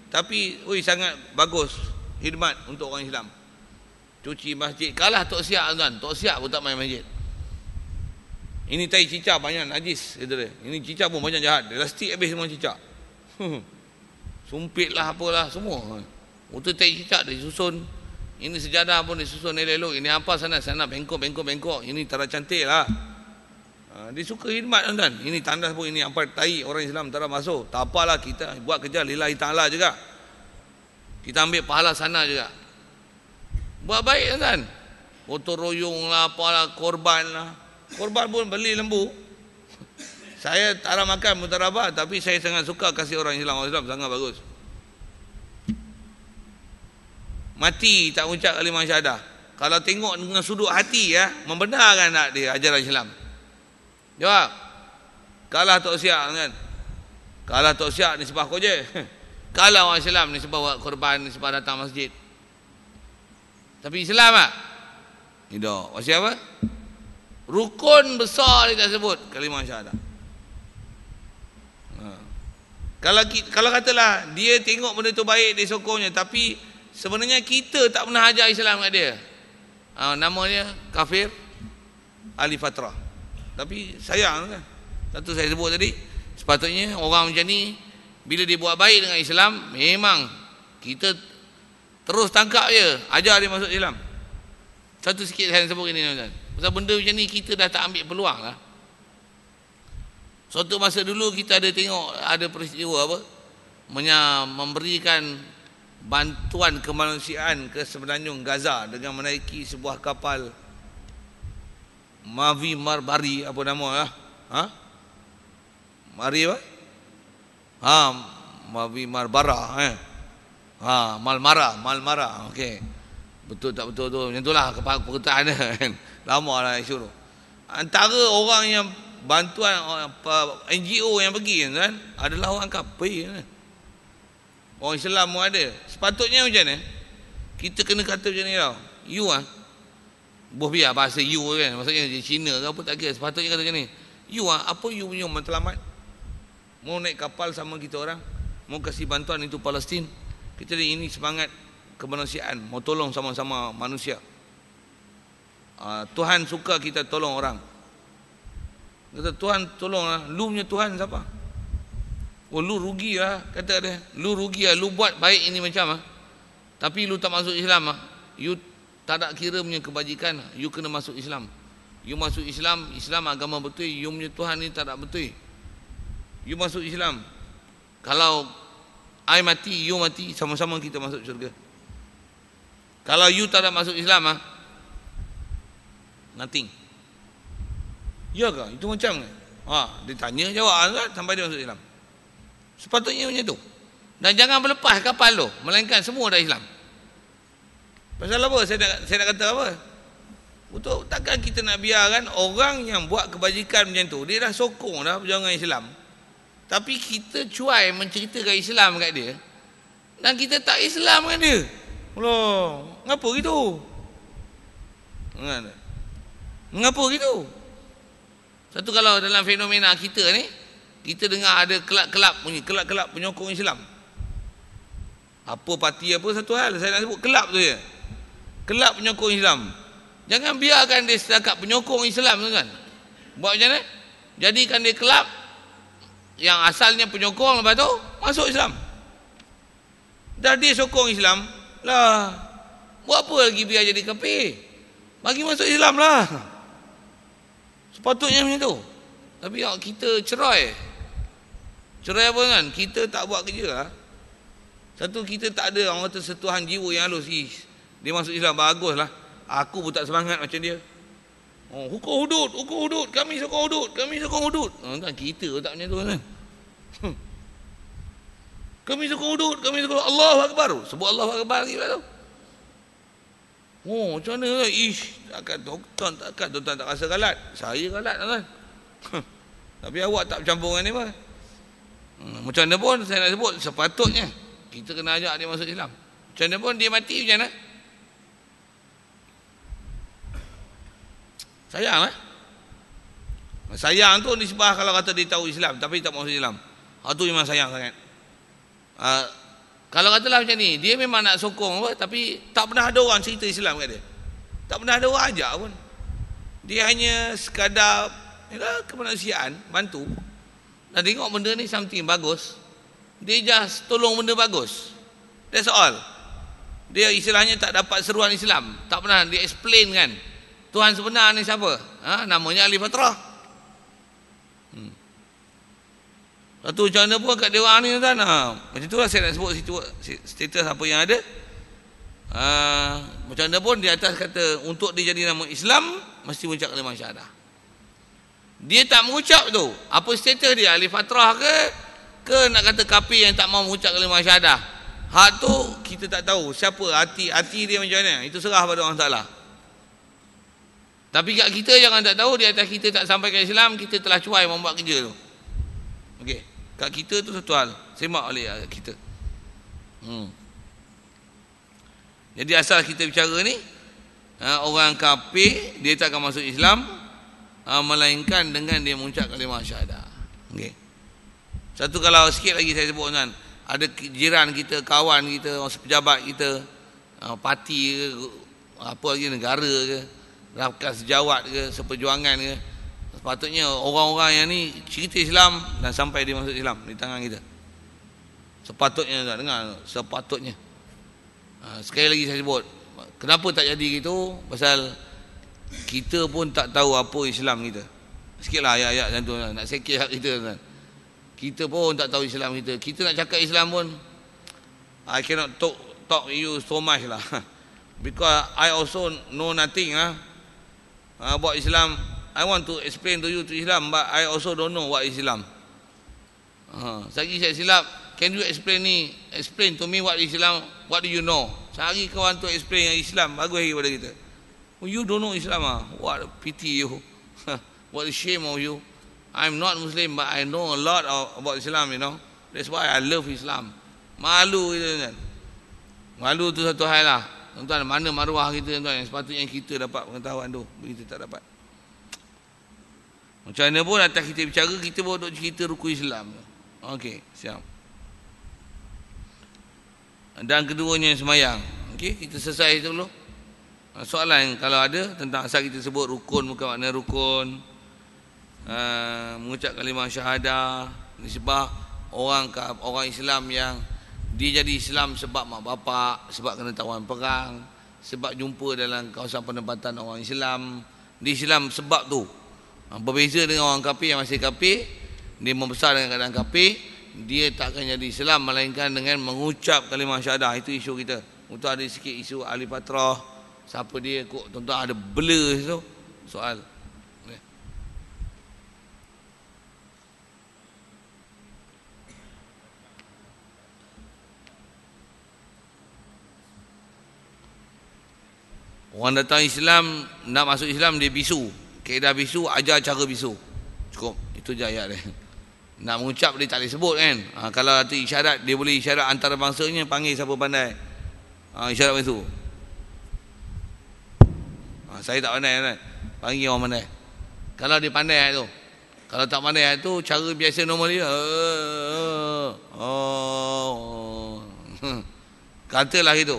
tapi sangat bagus khidmat untuk orang Islam. Cuci masjid, kalah tok siap tuan. Tok siap pun tak main masjid. Ini tai cicak banyak najis kata dia. Ini cicak pun banyak jahat. Elastik habis semua cicak. Sumpit lah apalah semua. Untuk tai cicak dia susun. Ini sejadah pun dia susun elok-elok. Ini apa sana bengkok. Ini tara cantik lah. Dia suka khidmat tuan. Ini tandas pun, ini apa tai orang Islam tara masuk. Tak apalah, kita buat kerja lillahi ta'ala juga. Kita ambil pahala sana juga. Buat baik tuan. Gotong royong lah, apalah, korban lah. Korban pun beli lembu. Saya tak ada makan mutarabah, tapi saya sangat suka kasih orang Islam. Orang Islam sangat bagus. Mati tak ucap kalimah syahadah. Kalau tengok dengan sudut hati ya, membenarkan tak dia ajaran Islam? Jawab. Kalah tok siap kan? Kalah tok siap ni sebab kau je. Kalah orang Islam ni sebab buat korban, ni sebab datang masjid. Tapi Islam tak? Tidak. Maksud apa? Rukun besar dia tak sebut kalimah syahadah. Kalau katalah dia tengok benda tu baik, dia sokongnya, tapi sebenarnya kita tak pernah ajar Islam kat dia. Namanya kafir ahli fatrah. Tapi sayang kan. Satu saya sebut tadi, sepatutnya orang macam ni bila dia buat baik dengan Islam, memang kita terus tangkap je, ajar dia masuk Islam. Satu sikit saya sebut ini tuan. Pasal benda macam ni kita dah tak ambil peluang lah. Suatu masa dulu kita ada tengok ada peristiwa apa, memberikan bantuan kemanusiaan ke semenanjung Gaza dengan menaiki sebuah kapal Mavi Marbari, apa nama lah? Mari apa? Mavi Marbara Malmara. Okey. Betul tak betul tu? Macam itulah perkataan dia kan. Lama lah isu tu. Antara orang yang bantuan NGO yang pergi kan adalah orang kafir kan. Orang Islam pun ada. Sepatutnya macam ni, kita kena kata macam ni tau. You boh biar bahasa you kan, maksudnya Cina ke apa tak kira. Sepatutnya kata macam ni. You apa you punya matlamat? Mau naik kapal sama kita orang, mau kasih bantuan itu Palestin. Kita ini semangat kemanusiaan, mau tolong sama-sama manusia. Tuhan suka kita tolong orang. Kata Tuhan tolonglah. Lu punya Tuhan siapa? Oh lu rugi lah, kata dia. Lu rugi lah, lu buat baik ini macam tapi lu tak masuk Islam you tak ada kira punya kebajikan. You kena masuk Islam. You masuk Islam, Islam agama betul. You punya Tuhan ni tak ada betul. You masuk Islam. Kalau I mati, you mati, sama-sama kita masuk syurga. Kalau you tak nak masuk Islam, nothing. Ya ke? Itu macam ke? Dia tanya jawab kan, sampai dia masuk Islam. Sepatutnya macam tu. Dan jangan berlepas kapal tu, melainkan semua dah Islam. Pasal apa? Saya nak kata apa? Untuk takkan kita nak biarkan orang yang buat kebajikan macam tu, dia dah sokong dah perjuangan Islam. Tapi kita cuai menceritakan Islam kat dia, dan kita tak Islam dengan dia. Allah, ngapa gitu? Mengapa gitu? Satu, kalau dalam fenomena kita ni, kita dengar ada kelab-kelab penyokong Islam. Apa parti apa satu hal, saya nak sebut kelab tu je. Kelab penyokong Islam. Jangan biarkan dia setakat penyokong Islam tu kan. Buat macam mana? Jadikan dia kelab yang asalnya penyokong, lepas tu masuk Islam. Dah dia sokong Islam lah, buat apa lagi biar jadi kafir? Bagi masuk Islam lah. Sepatutnya macam tu. Tapi kita cerai apa kan? Kita tak buat kerja lah. Satu, kita tak ada orang kata sentuhan jiwa yang halus. Dia masuk Islam, bagus lah. Aku pun tak semangat macam dia. Hukum hudud, kami sokong hudud. Kan kita tak macam tu kan. Kami sokong hudud, Allahu Akbar. Sebut Allahu Akbar lagi pula tu. Macam mana? Takkan tuan tak rasa galat. Saya galat kan. Tapi awak tak bercampur dengan ni apa? Macam mana pun saya nak sebut, sepatutnya kita kena ajak dia masuk Islam. Macam mana pun dia mati macam mana? Sayang lah. Sayang tu nisbah kalau kata dia tahu Islam tapi tak masuk Islam. Itu memang sayang sangat. Kalau katalah macam ni, dia memang nak sokong apa, tapi tak pernah ada orang cerita Islam kat dia. Tak pernah ada orang ajak pun. Dia hanya sekadar kemanusiaan, bantu. Dan tengok benda ni something bagus, dia just tolong benda bagus. That's all. Dia istilahnya tak dapat seruan Islam. Tak pernah dia explain kan Tuhan sebenar ni siapa? Namanya Ali Fatrah. Satu macam mana pun kat dia orang ni tuan. Macam itulah saya nak sebut status apa yang ada. Macam mana pun di atas kata untuk dia jadi nama Islam mesti mengucap kalimah syahadah. Dia tak mengucap tu. Apa status dia? Ali Fatrah ke nak kata kafir yang tak mau mengucap kalimah syahadah? Hak tu kita tak tahu siapa hati dia macam mana. Itu serah pada Allah Taala. Tapi kat kita jangan tak tahu, di atas kita tak sampaikan Islam, kita telah cuai membuat kerja tu. Okey, kat kita tu satu hal, semak oleh kita. Jadi asal kita bicara ni, orang kafir dia tak akan masuk Islam melainkan dengan dia mengucap kalimah syahadah. Okey. Satu, kalau sikit lagi saya sebut kan, ada jiran kita, kawan kita, pejabat kita, parti ke, apa lagi, negara ke, rakan sejawat ke, seperjuangan ke, sepatutnya orang-orang yang ni cerita Islam dan sampai dia masuk Islam di tangan kita. Sepatutnya tak dengar, sepatutnya. Sekali lagi saya sebut, kenapa tak jadi gitu? Pasal kita pun tak tahu apa Islam kita. Sikitlah ayat-ayat macam tu, nak sekir hak kita kan. Kita pun tak tahu Islam kita. Kita nak cakap Islam pun I cannot talk you so much lah. Because I also know nothing about Islam. I want to explain to you to Islam, but I also don't know what is Islam. Sehari saya silap, can you explain to me what is Islam? What do you know? Sehari kau want to explain Islam, bagus lagi pada kita. You don't know Islam What a pity you. What a shame of you. I'm not Muslim, but I know a lot about Islam, you know. That's why I love Islam. Malu itu kan. Malu tu satu hal lah. Tuan-tuan, mana maruah kita tuan yang sepatutnya kita dapat pengetahuan tu, kita tak dapat. Macam mana pun atas kita bicara, kita pun duk cerita rukun Islam. Okey, siap. Dan keduanya semayang. Okey, kita selesai dulu. Soalan kalau ada tentang asal kita sebut rukun, bukan makna rukun, mengucap kalimah syahadah, nisbah orang Islam yang dia jadi Islam sebab mak bapak, sebab kena tawan perang, sebab jumpa dalam kawasan penempatan orang Islam. Dia Islam sebab tu. Berbeza dengan orang kafir yang masih kafir, dia membesar dengan keadaan kafir, dia tak akan jadi Islam melainkan dengan mengucap kalimah syahadah. Itu isu kita. Untuk ada sikit isu ahli patrah, siapa dia kok tuan-tuan ada blur tu soal. Orang datang Islam, nak masuk Islam dia bisu. Kaedah bisu, ajar cara bisu. Cukup, itu je ayat dia. Nak mengucap dia tak boleh sebut kan. Kalau ada isyarat, dia boleh isyarat antara bangsanya, panggil siapa pandai. Isyarat macam tu. Saya tak pandai kan. Panggil orang pandai. Kalau dia pandai tu. Kalau tak pandai tu, cara biasa normal dia. Katalah itu.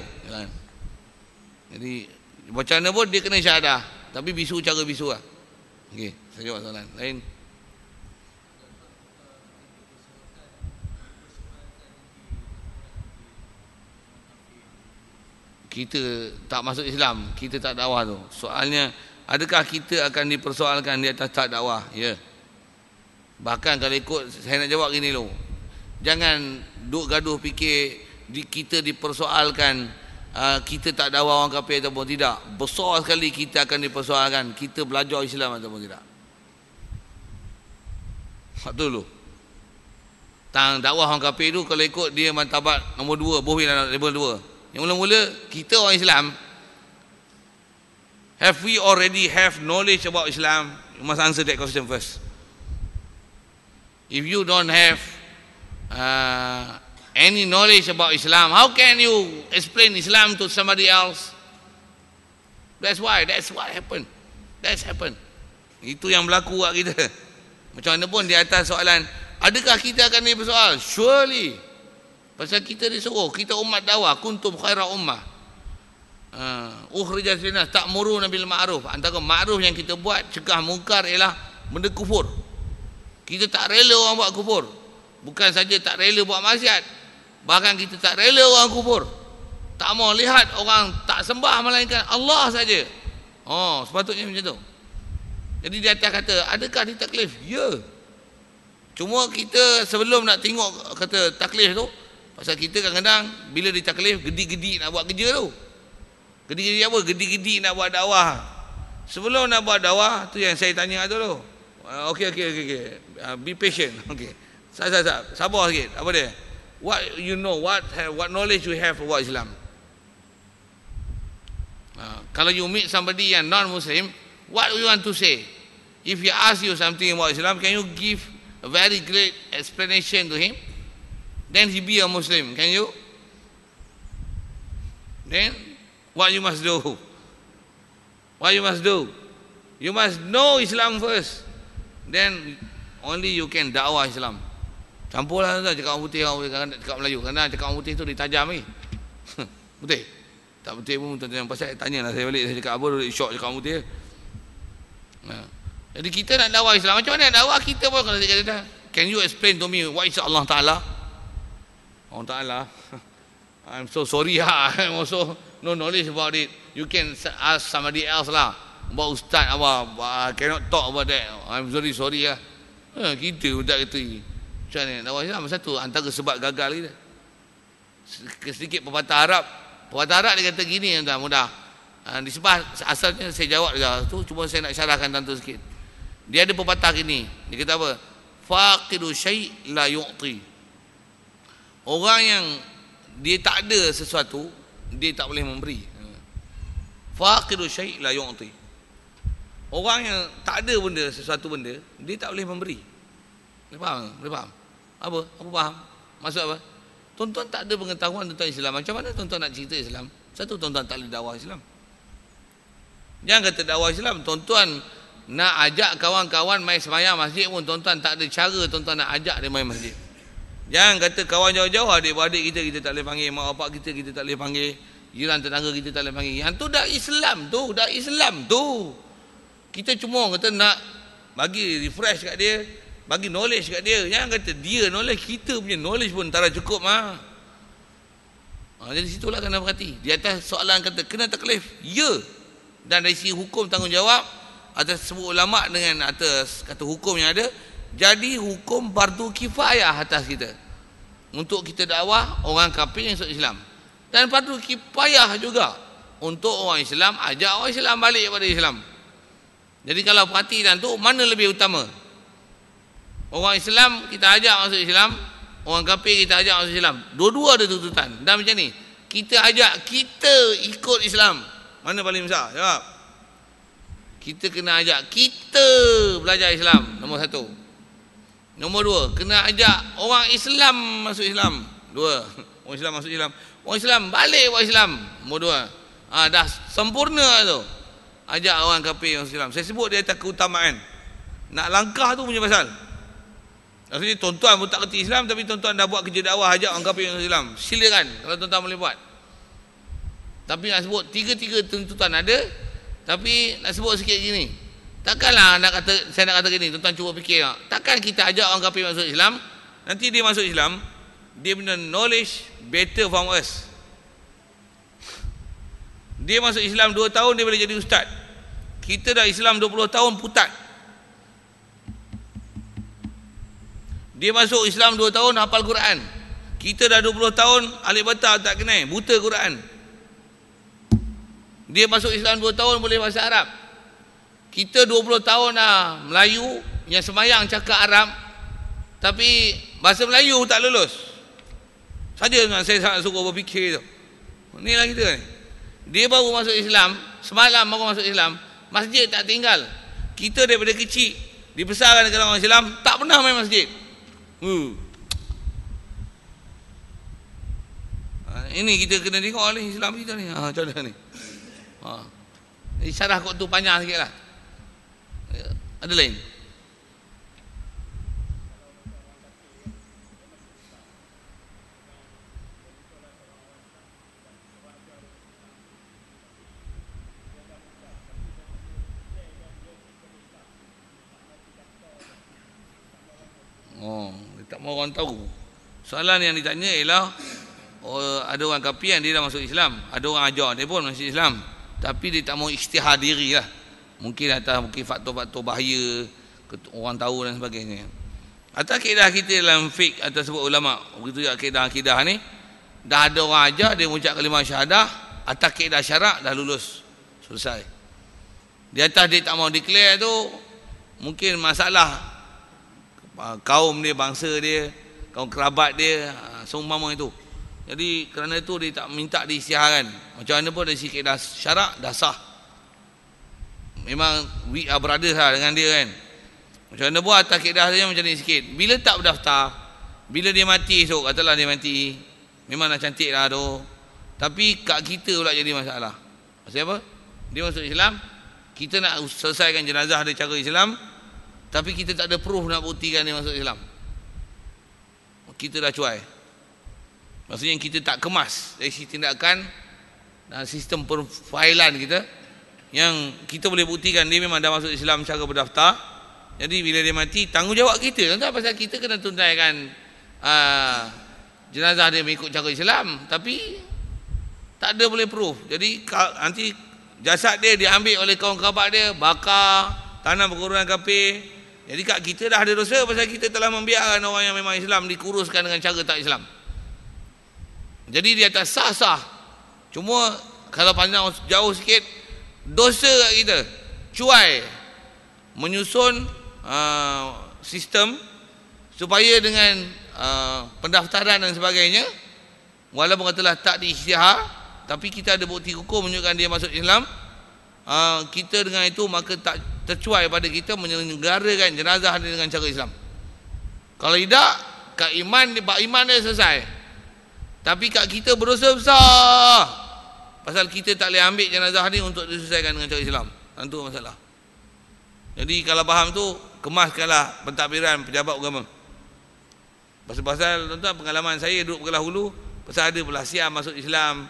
Jadi macam mana pun dia kena syahadah, tapi bisu cara bisu lah. Okey, saya jawab soalan lain. Kita tak masuk Islam, kita tak dakwah tu. Soalnya, adakah kita akan dipersoalkan di atas tak dakwah? Ya. Bahkan kalau ikut, saya nak jawab gini loh. Jangan duk gaduh fikir kita dipersoalkan, kita tak dakwah orang kafir ataupun tidak. Besar sekali kita akan dipersoalkan, kita belajar Islam ataupun tidak. Betul dulu. Tang dakwah orang kafir tu kalau ikut dia martabat nombor 2, bohong level 2. Yang mula-mula kita orang Islam, have we already have knowledge about Islam? You must answer that question first. If you don't have any knowledge about Islam, how can you explain Islam to somebody else? That's what happened. That's happened. Itu yang berlaku kat kita. Macam mana pun di atas soalan, adakah kita akan dipersoal? Surely. Pasal kita disuruh, kita umat dakwah, kuntum khaira ummah. Ukhrijat linnas ta'muruna bil ma'ruf. Antara ma'ruf yang kita buat, cegah mungkar ialah benda kufur. Kita tak rela orang buat kufur. Bukan saja tak rela buat maksiat, bahkan kita tak rela orang kufur. Tak mau lihat orang tak sembah melainkan Allah saja. Sepatutnya macam tu. Jadi di atas kata, adakah ditaklif? Ya. Cuma kita sebelum nak tengok kata taklif tu, pasal kita kadang-kadang bila ditaklif, gedi-gedi nak buat kerja tu. Gedi-gedi apa? Gedi-gedi nak buat dakwah. Sebelum nak buat dakwah, tu yang saya tanya dulu. Okey. Be patient. Okey. Sabar sikit. Apa dia? What you know, what knowledge you have about Islam? Kalau you meet somebody yang non-Muslim, what you want to say? If he ask you something about Islam, can you give a very great explanation to him? Then he be a Muslim. Can you? Then what you must do? What you must do? You must know Islam first. Then only you can dakwah Islam. Campurlah tu, cakap orang putih, orang cakap Melayu. Kerana cakap orang putih tu ditajam ni. Putih. Tak putih pun tuan-tuan pasal tanyalah saya balik, saya cakap apa duduk syok cakap orang putih. Jadi kita nak dakwah Islam, macam mana nak dakwah kita pun kalau dia kata, can you explain to me what is Allah Ta'ala? Allah Ta'ala, I'm so sorry I'm also no knowledge about it. You can ask somebody else lah. About Ustaz, I cannot talk about that. I'm very sorry lah. Kita budak kata macam mana dakwah Islam? Satu antara sebab gagal kita. Sedikit pepatah Arab dia kata gini, mudah. Disebab asalnya saya jawab dia tu, cuma saya nak syarahkan tantu sikit. Dia ada pepatah gini. Dia kata apa? Faqidu syai' la yu'ti. Orang yang dia tak ada sesuatu, dia tak boleh memberi. Faqidu syai' la yu'ti. Orang yang tak ada benda, sesuatu benda, dia tak boleh memberi. Boleh faham? Apa faham? Maksud apa? Tuan-tuan tak ada pengetahuan tentang Islam. Macam mana tuan-tuan nak cerita Islam? Satu, tuan-tuan tak boleh dakwah Islam. Jangan kata dakwah Islam, tuan-tuan nak ajak kawan-kawan main sembahyang masjid pun tuan-tuan tak ada cara tuan-tuan nak ajak dia main masjid. Jangan kata kawan jauh-jauh, adik-beradik kita tak boleh panggil, mak bapak kita tak boleh panggil, jiran tetangga kita tak boleh panggil. Yang tu dah Islam tu. Kita cuma kata nak bagi refresh kat dia, bagi knowledge kat dia. Jangan kata dia knowledge, kita punya knowledge pun tak cukup jadi situlah kena berhati. Di atas soalan kata kena taklif, ya. Dan dari sisi hukum tanggungjawab atas semua ulama dengan atas kata hukum yang ada, jadi hukum fardu kifayah atas kita untuk kita dakwah orang kafir yang masuk Islam. Dan fardu kifayah juga untuk orang Islam, ajak orang Islam balik kepada Islam. Jadi kalau perhatikan tu, mana lebih utama? Orang Islam kita ajak masuk Islam, orang kafir kita ajak masuk Islam. Dua-dua ada tuntutan. Dan macam ni, kita ajak, kita ikut Islam, mana paling besar? Jawab. Kita kena ajak, kita belajar Islam, nombor satu. Nombor dua, kena ajak orang Islam masuk Islam. Dua, orang Islam masuk Islam, orang Islam balik buat Islam. Nombor dua. Dah sempurna tu. Ajak orang kafir masuk Islam. Saya sebut dia atas keutamaan. Nak langkah tu punya pasal. Maksudnya tuan-tuan pun tak kerti Islam, tapi tuan-tuan dah buat kerja dakwah, ajak orang kafir masuk Islam. Silakan kalau tuan-tuan boleh buat. Tapi nak sebut tiga-tiga tuntutan ada. Tapi nak sebut sikit gini, takkanlah saya nak kata gini, tuan-tuan cuba fikir, takkan kita ajak orang kafir masuk Islam, nanti dia masuk Islam, dia punya knowledge better from us. Dia masuk Islam 2 tahun, dia boleh jadi ustaz. Kita dah Islam 20 tahun, putat. Dia masuk Islam 2 tahun, hafal Quran. Kita dah 20 tahun, alif bata tak kenal, buta Quran. Dia masuk Islam 2 tahun, boleh bahasa Arab. Kita 20 tahun dah Melayu, yang semayang cakap Arab, tapi bahasa Melayu tak lulus. Saja saya sangat suka berfikir tu. Inilah kita ni. Dia baru masuk Islam, semalam baru masuk Islam, masjid tak tinggal. Kita daripada kecil dibesarkan dengan orang Islam, tak pernah main masjid. Ini kita kena tengok ni Islam kita ni. Macam mana ni? Syarah kot tu panjang sikit lah. Ada lain? Dia tak mahu orang tahu. Soalan yang ditanya ialah, ada orang kafir yang dia dah masuk Islam, ada orang ajak dia pun masuk Islam, tapi dia tak mahu isytihar diri lah. Mungkin mungkin faktor-faktor bahaya, orang tahu dan sebagainya. Atas kaedah kita dalam fiqh atau sebut ulama, begitu juga kaedah-kaedah ni, dah ada orang ajak, dia mengucap kalimah syahadah, atas kaedah syarak dah lulus, selesai. Di atas dia tak mahu declare tu, mungkin masalah kaum dia, bangsa dia, kaum kerabat dia, seumpama itu. Jadi kerana itu dia tak minta diisytiharkan. Macam mana pun dari sisi kaedah syarak dah sah. Memang we are brothers lah dengan dia kan. Macam mana pun atas kaedah saja macam ni sikit. Bila tak berdaftar, bila dia mati esok, katalah dia mati, memang dah cantik lah tu, tapi kat kita pula jadi masalah. Pasal apa? Dia masuk Islam, kita nak selesaikan jenazah dia cara Islam, tapi kita tak ada proof nak buktikan dia masuk Islam. Kita dah cuai. Maksudnya kita tak kemas dari sisi tindakan dan sistem perfilan kita, yang kita boleh buktikan dia memang dah masuk Islam secara berdaftar. Jadi bila dia mati, tanggungjawab kita. Tuan-tuan, pasal kita kena tunaikan jenazah dia mengikut cara Islam, tapi tak ada boleh proof. Jadi nanti jasad dia diambil oleh kaum kerabat dia, bakar, tanam perguruan kafir. Jadi kat kita dah ada dosa pasal kita telah membiarkan orang yang memang Islam dikuruskan dengan cara tak Islam. Jadi dia atas sah-sah. Cuma kalau pandang jauh sikit, dosa kat kita, cuai menyusun sistem supaya dengan pendaftaran dan sebagainya, walaupun katalah tak diisytihar, tapi kita ada bukti hukum menunjukkan dia masuk Islam, kita dengan itu maka tak tercuai pada kita menyelenggarakan jenazah dia dengan cara Islam. Kalau tidak, kat iman dia selesai. Tapi kat kita berdosa besar pasal kita tak boleh ambil jenazah ni untuk diselesaikan dengan cara Islam. Itu masalah. Jadi kalau faham tu, kemaskanlah pentadbiran pejabat agama. Pasal tuan-tuan, pengalaman saya duduk Pegelah Hulu, pasal ada belah Siam masuk Islam,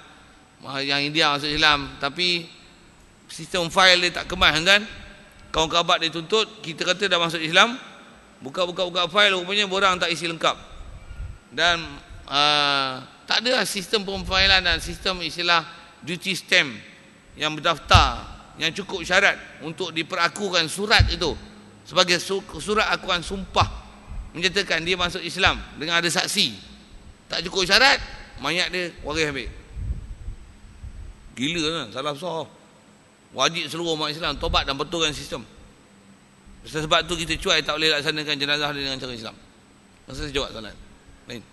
yang India masuk Islam, tapi sistem file dia tak kemas kan. Kawan kerabat dia tuntut, kita kata dah masuk Islam, buka file, rupanya borang tak isi lengkap. Dan tak ada sistem pemfailan dan sistem istilah duty stamp yang berdaftar, yang cukup syarat untuk diperakukan surat itu sebagai surat akuan sumpah menyatakan dia masuk Islam dengan ada saksi. Tak cukup syarat, mayat dia waris habis. Gila kan, salah besar. Wajib seluruh umat Islam tobat dan betulkan sistem. Sebab tu kita cuai tak boleh laksanakan jenazah dengan cara Islam. Masa sejawat salat lain.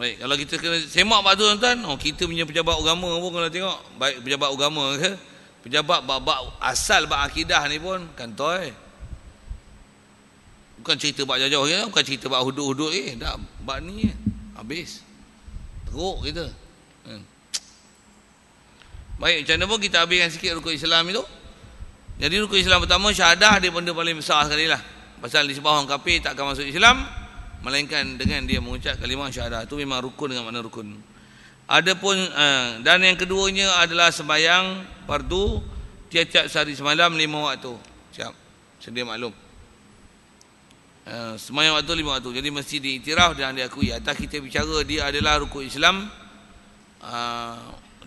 Baik, kalau kita kena semak batu tuan-tuan, kita punya pejabat agama pun kalau tengok, baik pejabat agama ke, pejabat bab asal bab akidah ni pun kantoi. Bukan cerita bab jauh-jauh ya, bukan cerita bab hudud-hudud dah bab ni habis. Teruk kita. Baik, macam mana pun kita habiskan sikit rukun Islam itu. Jadi rukun Islam pertama, syahadah dia benda paling besar sekali lah. Pasal disebut orang kafir tak akan masuk Islam melainkan dengan dia mengucap kalimah syahadah. Itu memang rukun dengan makna rukun. Adapun dan yang keduanya adalah sembahyang fardu tiap-tiap sehari semalam 5 waktu. Siap. Sedia maklum. Sembahyang waktu 5 waktu. Jadi mesti diiktiraf dan diakui. Atas kita bicara dia adalah rukun Islam.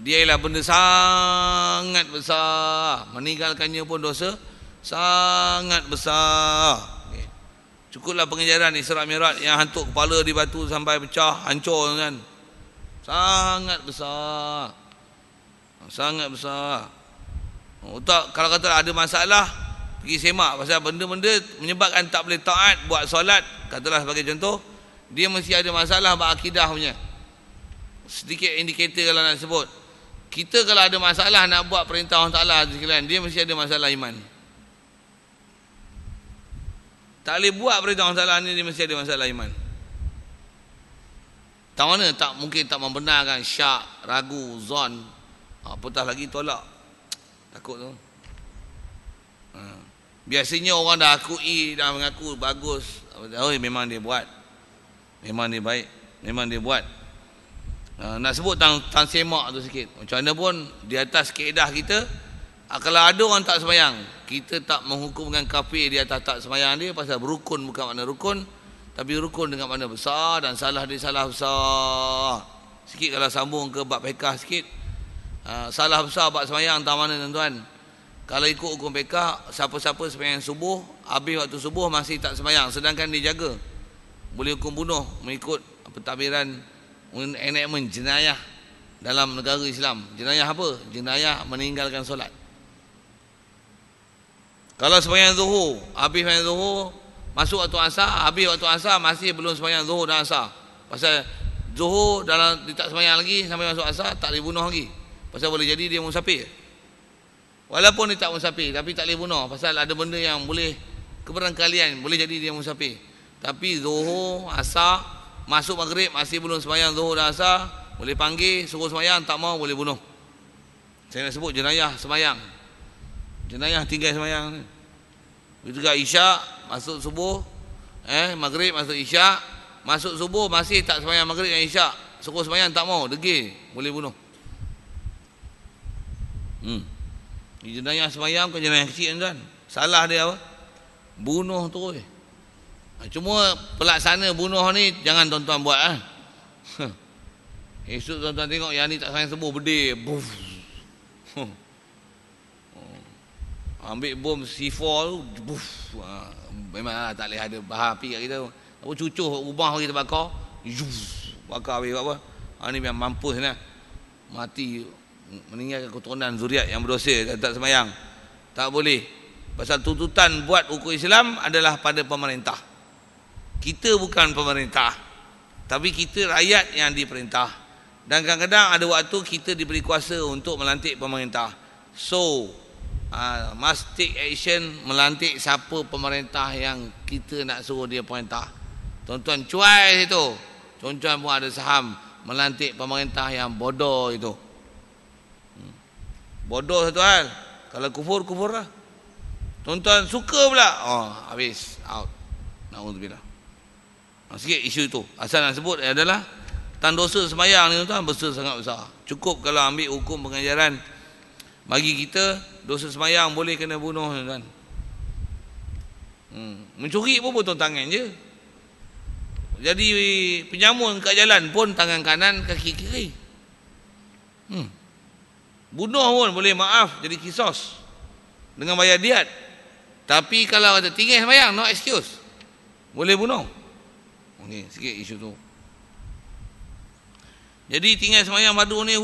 Dia ialah benda sangat besar. Meninggalkannya pun dosa sangat besar. Cukuplah pengejaran Isra Mi'raj yang hantuk kepala di batu sampai pecah, hancur kan. Sangat besar. Sangat besar. Tak, kalau kata ada masalah, pergi semak pasal benda-benda menyebabkan tak boleh taat buat solat, katalah sebagai contoh, dia mesti ada masalah bab akidah punya. Sedikit indikator kalau nak sebut. Kita kalau ada masalah nak buat perintah Allah Ta'ala sekalian, dia mesti ada masalah iman. Tak boleh buat perintah Allah Ta'ala ni, dia mesti ada masalah iman. Tak mana tak mungkin tak membenarkan, syak, ragu, zon, apatah lagi tolak. Takut tu. Biasanya orang dah akui, dah mengaku bagus, oh memang dia buat, memang dia baik, memang dia buat. Nak sebut tang semak tu sikit. Macam mana pun di atas kaedah kita, kalau ada orang tak sembahyang, kita tak menghukumkan kafir di atas tak sembahyang dia, pasal berukun bukan makna rukun, tapi rukun dengan makna besar dan salah dia salah besar. Sikit kalau sambung ke bab fiqh sikit, salah besar bab sembahyang tak mana tuan-tuan. Kalau ikut hukum fiqh, siapa-siapa sembahyang subuh, habis waktu subuh masih tak sembahyang sedangkan dia jaga, boleh hukum bunuh mengikut pentadbiran enactment jenayah dalam negara Islam. Jenayah apa? Jenayah meninggalkan solat. Kalau sembahyang zuhur, habis sembahyang zuhur, masuk waktu asar, habis waktu asar masih belum sembahyang zuhur dan asar. Pasal zuhur dalam dia tak sembahyang lagi sampai masuk asar, tak boleh bunuh lagi. Pasal boleh jadi dia musafir. Walaupun dia tak musafir, tapi tak boleh bunuh pasal ada benda yang boleh keberangkalian, boleh jadi dia musafir. Tapi zuhur, asar, masuk maghrib masih belum sembahyang zuhur dan asar, boleh panggil, suruh sembahyang, tak mau boleh bunuh. Saya nak sebut jenayah sembahyang. Jenayah tinggal sembahyang. Begitu juga isyak, masuk subuh, maghrib masuk isyak, masuk subuh masih tak sembahyang maghrib dan isyak, suruh sembahyang tak mau, degil, boleh bunuh. Jenayah sembahyang bukan jenayah kecil kan. Salah dia apa? Bunuh terus. Cuma pelaksana bunuh ni jangan tuan-tuan buat Esok tuan-tuan tengok yang ni tak sayang sembuh berdeh, buf. Ambil bom C4 tu, buf. Memang tak boleh ada bahar api kat kita. Apa cucuh rumah kita bakar, bakar habis apa. Ni memang mampus lah. Mati, meninggalkan keturunan zuriat yang berdosa tak sembahyang. Tak boleh. Pasal tuntutan buat hukum Islam adalah pada pemerintah. Kita bukan pemerintah, tapi kita rakyat yang diperintah. Dan kadang-kadang ada waktu kita diberi kuasa untuk melantik pemerintah. So must take action, melantik siapa pemerintah yang kita nak suruh dia perintah. Tuan-tuan cuai itu, tuan-tuan pun ada saham melantik pemerintah yang bodoh itu. Bodoh satu hal, kalau kufur, kufur lah. Tuan-tuan suka pula, habis, out. Na'udzubillah. Sikit isu itu. Asal nak sebut adalah tentang dosa sembahyang ni tuan-tuan, besar sangat besar. Cukup kalau ambil hukum pengajaran bagi kita, dosa sembahyang boleh kena bunuh tuan. Mencuri pun potong tangan je. Jadi penyamun kat jalan pun tangan kanan, kaki kiri. Bunuh pun boleh maaf, jadi kisos dengan bayar diat. Tapi kalau ada tinggal sembahyang, no excuse, boleh bunuh. Okey, sikit isu tu. Jadi tinggal sembahyang fardu ni,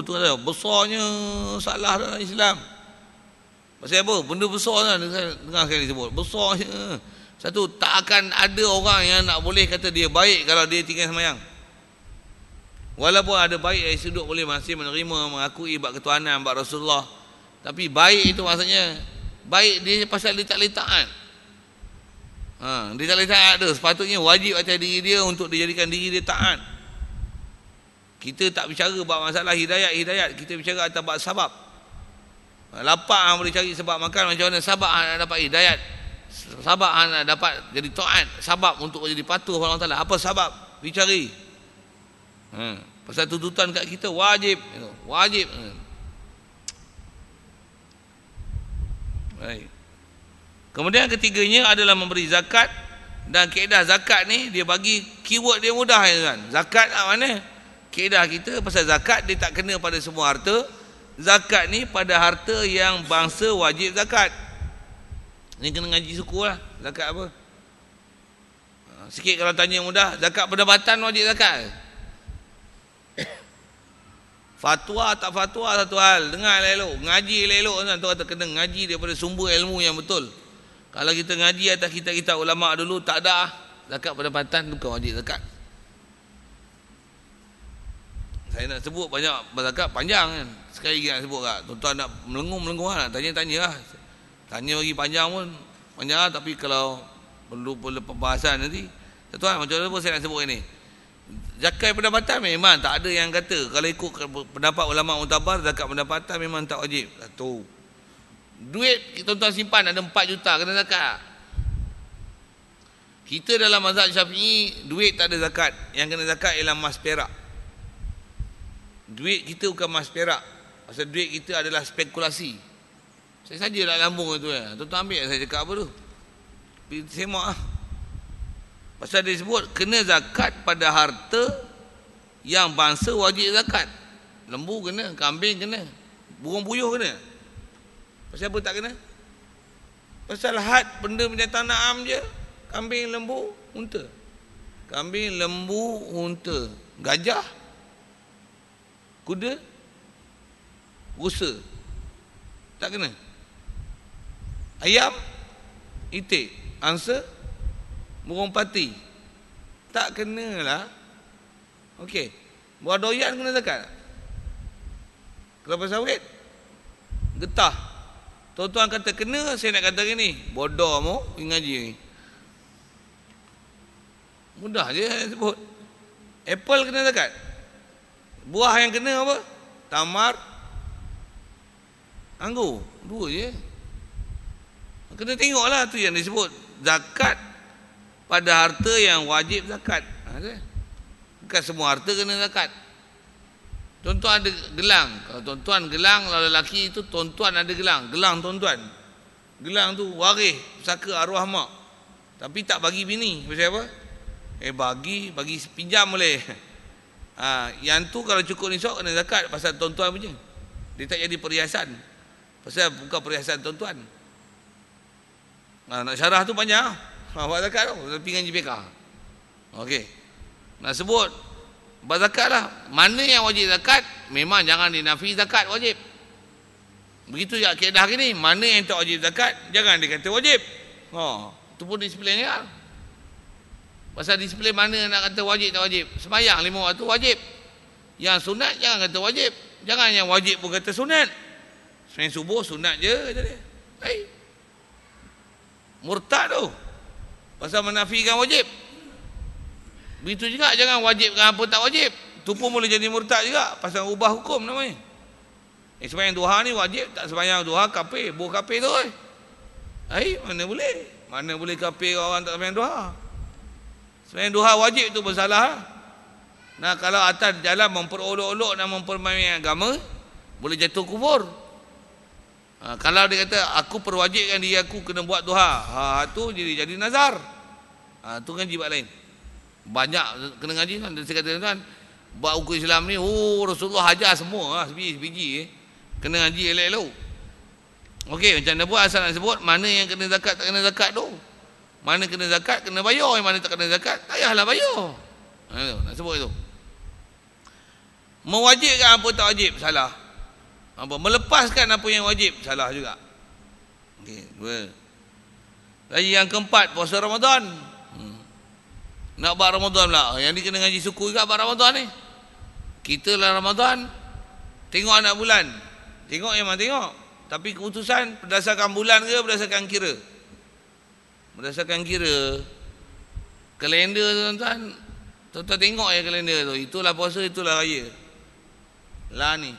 tu kata besarnya salah dalam Islam. Pasal apa? Benda besar lah, dengar sekali sebut. Besarnya. Satu, tak akan ada orang yang nak boleh kata dia baik kalau dia tinggal sembahyang. Walaupun ada baik dari sudut boleh masih menerima, mengakui bab ketuhanan, bab Rasulullah. Tapi baik itu maksudnya, baik dia pasal dia tak boleh taat. Dia tak boleh taat tu. Sepatutnya wajib atas diri dia untuk dijadikan diri dia taat. Kita tak bicara bab masalah hidayat. Kita bicara atas bab sabab. Lapar boleh cari sebab makan, macam mana sabab nak dapat hidayat, sabab nak dapat jadi taat, sabab untuk jadi patuh kepada Allah Taala. Apa sabab? Dicari. Pasal tuntutan kat kita wajib. Baik. Kemudian ketiganya adalah memberi zakat. Dan kaedah zakat ni dia bagi keyword dia mudah kan. Zakat mana? Kaedah kita pasal zakat dia tak kena pada semua harta. Zakat ni pada harta yang bangsa wajib zakat. Ni kena ngaji suku lah. Zakat apa? Sikit kalau tanya mudah, zakat pendapatan wajib zakat. Fatwa tak fatwa satu hal. Dengar elok, ngaji elok kan. Tu kata kena ngaji daripada sumber ilmu yang betul. Kalau kita ngaji atas kitab-kitab ulama dulu tak ada zakat pendapatan bukan wajib zakat. Saya nak sebut banyak zakat panjang kan. Sekali lagi nak sebut kat. Tuan-tuan nak melengung lah, nak tanya lah. Tanya lagi panjang pun panjang lah, tapi kalau perlu pembahasan nanti. Tuan-tuan macam mana pun saya nak sebut ini. Zakat pendapatan memang tak ada yang kata kalau ikut pendapat ulama mutabar zakat pendapatan memang tak wajib. Satu. Duit tuan-tuan simpan ada 4 juta kena zakat. Kita dalam mazhab Syafi'i duit tak ada zakat. Yang kena zakat ialah emas perak. Duit kita bukan emas perak. Pasal duit kita adalah spekulasi. Saya saja nak lambung itu ya. Tuan-tuan ambil saya cakap apa tu. Pergi semak lah. Pasal dia sebut kena zakat pada harta yang bangsa wajib zakat. Lembu kena, kambing kena, burung puyuh kena. Pasal apa tak kena? Pasal had benda binatang na'am je. Kambing, lembu, unta. Kambing, lembu, unta. Gajah, kuda, rusa. Tak kena. Ayam, itik, angsa, burung pati. Tak kenalah. Okey. Buah doyan kena zakat. Kelapa sawit, getah. Tuan-tuan kata kena, saya nak kata gini. Bodoh mu, ngaji ni. Mudah je saya sebut. Apple kena zakat. Buah yang kena apa? Tamar, anggur. 2 je. Kena tengoklah tu yang disebut zakat pada harta yang wajib zakat. Bukan semua harta kena zakat. Tuan-tuan ada gelang. Kalau tuan-tuan gelang, kalau lelaki itu tuan-tuan ada gelang. Gelang tuan-tuan. Gelang tu waris pusaka arwah mak. Tapi tak bagi bini. Pasal apa? Bagi pinjam boleh. Yang tu kalau cukup nisab kena zakat pasal tuan-tuan punya. Dia tak jadi perhiasan. Pasal bukan perhiasan tuan-tuan. Nak syarah tu panjang. Buat zakat tu. Tapi dengan JPK. Okey. Nak sebut buat zakat lah. Mana yang wajib zakat, memang jangan dinafi zakat wajib. Begitu juga kaedah gini. Mana yang tak wajib zakat, jangan dikata wajib. Itu pun disiplin kan. Pasal disiplin mana nak kata wajib tak wajib. Sembahyang 5 waktu wajib. Yang sunat jangan kata wajib. Jangan yang wajib pun kata sunat. Sembahyang subuh sunat je kata dia. Murtad tu. Pasal menafikan wajib. Begitu juga jangan wajibkan apa tak wajib. Tu pun boleh jadi murtad juga. Pasal ubah hukum namanya. Sembahyang duha ni wajib. Tak sembahyang duha kafir. Buh kafir tu. Mana boleh. Mana boleh kafir orang tak sembahyang duha. Sembahyang duha wajib tu bersalah. Nah, kalau atas jalan memperolok-olok dan mempermainkan agama, boleh jatuh kubur. Kalau dia kata aku perwajibkan diri aku kena buat duha, tu jadi nazar. Tu kan jibat lain. Banyak kena ngaji kan. Saya kata kan, buat hukum Islam ni, Rasulullah hajar semua sebiji-sebiji. Kena ngaji elok-elok. Okey, macam mana buat asal nak sebut mana yang kena zakat tak kena zakat tu. Mana kena zakat kena bayar, yang mana tak kena zakat tak payahlah bayar. Nak sebut itu. Mewajibkan apa tak wajib, salah. Melepaskan apa yang wajib, salah juga. Okey, dua. Lagi yang keempat, puasa Ramadan. Nak buat Ramadan pula. Yang ni kena ngaji suku juga buat Ramadan ni. Kita lah Ramadan, tengok anak bulan. Tengok memang tengok. Tapi keputusan berdasarkan bulan ke berdasarkan kira? Berdasarkan kira. Kalender tuan-tuan. Tuan-tuan tengok ya kalender tu. Itulah puasa, itulah raya. Lah ni.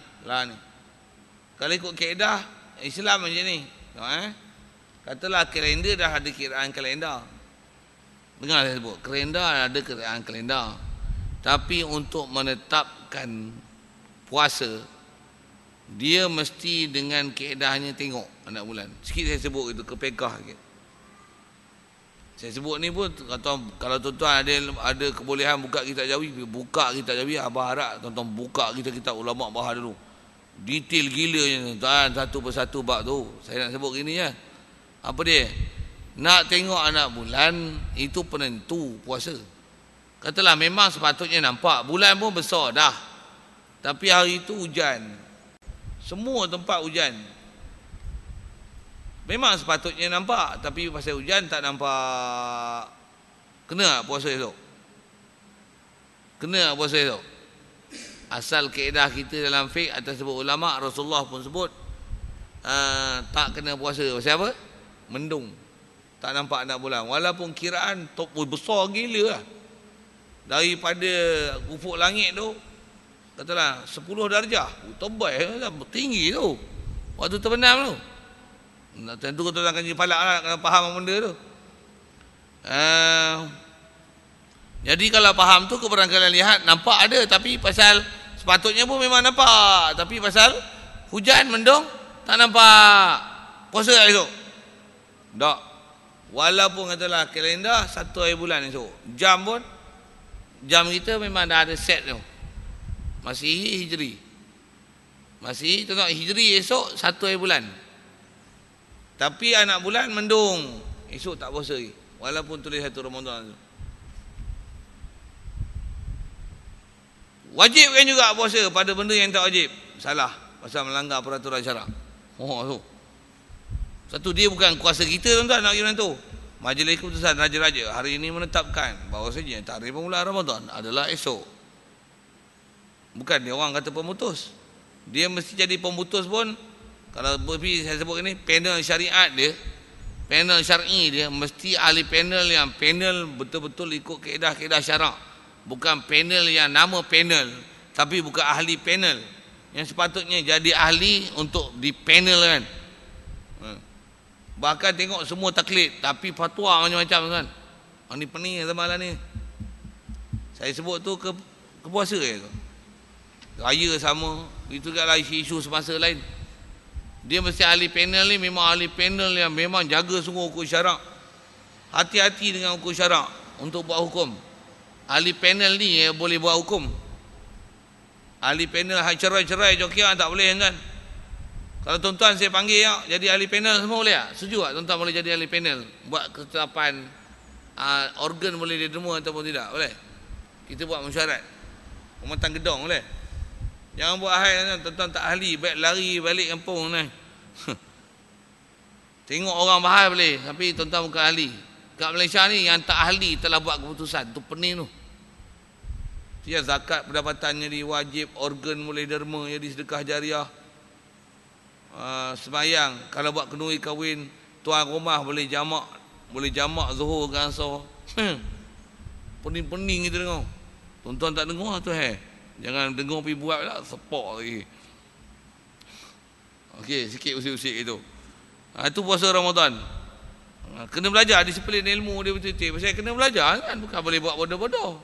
Kalau ikut kaedah Islam macam ni. Katalah kalender dah ada kiraan kalender. Dengar saya sebut. Kalender ada kiraan kalender. Tapi untuk menetapkan puasa, dia mesti dengan kaedahnya tengok anak bulan. Sikit saya sebut itu, kepekah sikit. Saya sebut ni pun, kalau tuan-tuan ada kebolehan buka kitab Jawi, buka kitab Jawi, abah harap tuan-tuan buka kitab ulama' bahar dulu. Detail gilanya tuan, satu persatu bab tu. Saya nak sebut gini ya. Apa dia? Nak tengok anak bulan, itu penentu puasa. Katalah memang sepatutnya nampak, bulan pun besar dah. Tapi hari itu hujan. Semua tempat hujan. Memang sepatutnya nampak, tapi pasal hujan tak nampak. Kena tak puasa esok? Kena tak puasa esok? Asal kaedah kita dalam fiqh atas sebut ulama', Rasulullah pun sebut tak kena puasa. Pasal apa? Mendung. Tak nampak anak bulan. Walaupun kiraan besar gila lah. Daripada ufuk langit tu, katalah 10 darjah. Tebal lah, tinggi tu. Waktu terbenam tu. Tentu kau akan jadi palak lah, kalau faham benda tu. Jadi kalau faham tu, kau barangkali lihat, nampak ada. Tapi pasal sepatutnya pun memang nampak. Tapi pasal hujan, mendung, tak nampak. Puasa tak esok? Tak. Walaupun katalah kalender 1 hari bulan esok. Jam pun, jam kita memang dah ada set tu. Masih Hijri. Masih tengok Hijri esok 1 hari bulan. Tapi anak bulan mendung. Esok tak puasa lagi. Walaupun tulis 1 Ramadan tu. Wajibkan juga puasa pada benda yang tak wajib. Salah. Pasal melanggar peraturan syarak. Tu. Satu, dia bukan kuasa kita tuan-tuan nak kira tu. Majlis Keputusan Raja-Raja hari ini menetapkan bahawasanya tarikh permulaan Ramadan adalah esok. Bukan dia orang kata pemutus. Dia mesti jadi pemutus pun. Kalau saya sebut ini, panel syariat dia, panel syar'i dia, mesti ahli panel yang panel betul-betul ikut kaedah-kaedah syarak. Bukan panel yang nama panel, tapi bukan ahli panel. Yang sepatutnya jadi ahli untuk di panel kan. Bahkan tengok semua taklid, tapi fatwa macam-macam kan. Ini pening zaman ni. Saya sebut tu ke puasa je tu. Raya sama, itu juga lah isu-isu semasa lain. Dia mesti ahli panel ni, memang ahli panel yang memang jaga sungguh hukum syarak. Hati-hati dengan hukum syarak untuk buat hukum. Ahli panel ni boleh buat hukum. Ahli panel cerai-cerai jokian tak boleh kan. Kalau tuan-tuan saya panggil ya, jadi ahli panel semua boleh tak? Setuju tak tuan-tuan boleh jadi ahli panel? Buat ketetapan organ boleh didemo ataupun tidak? Boleh? Kita buat mesyuarat. Pematang gedong boleh? Jangan buat ahli, tuan-tuan tak ahli, baik lari balik kampung ni. Tengok orang bahar boleh, tapi tuan-tuan bukan ahli. Kat Malaysia ni yang tak ahli telah buat keputusan, tu pening tu. Dia zakat pendapatannya diwajib, organ boleh derma, jadi sedekah jariah. Semayang, kalau buat kenduri kahwin, tuan rumah boleh jamak zuhur dengan asar. Pening-pening kita dengar. Tuan-tuan tak dengar tu jangan dengar pergi buat lah, sepak lagi. Okey, sikit usik-usik itu. Itu puasa Ramadan. Kena belajar disiplin ilmu dia betul-betul. Pasal kena belajar kan, bukan boleh buat bodoh-bodoh.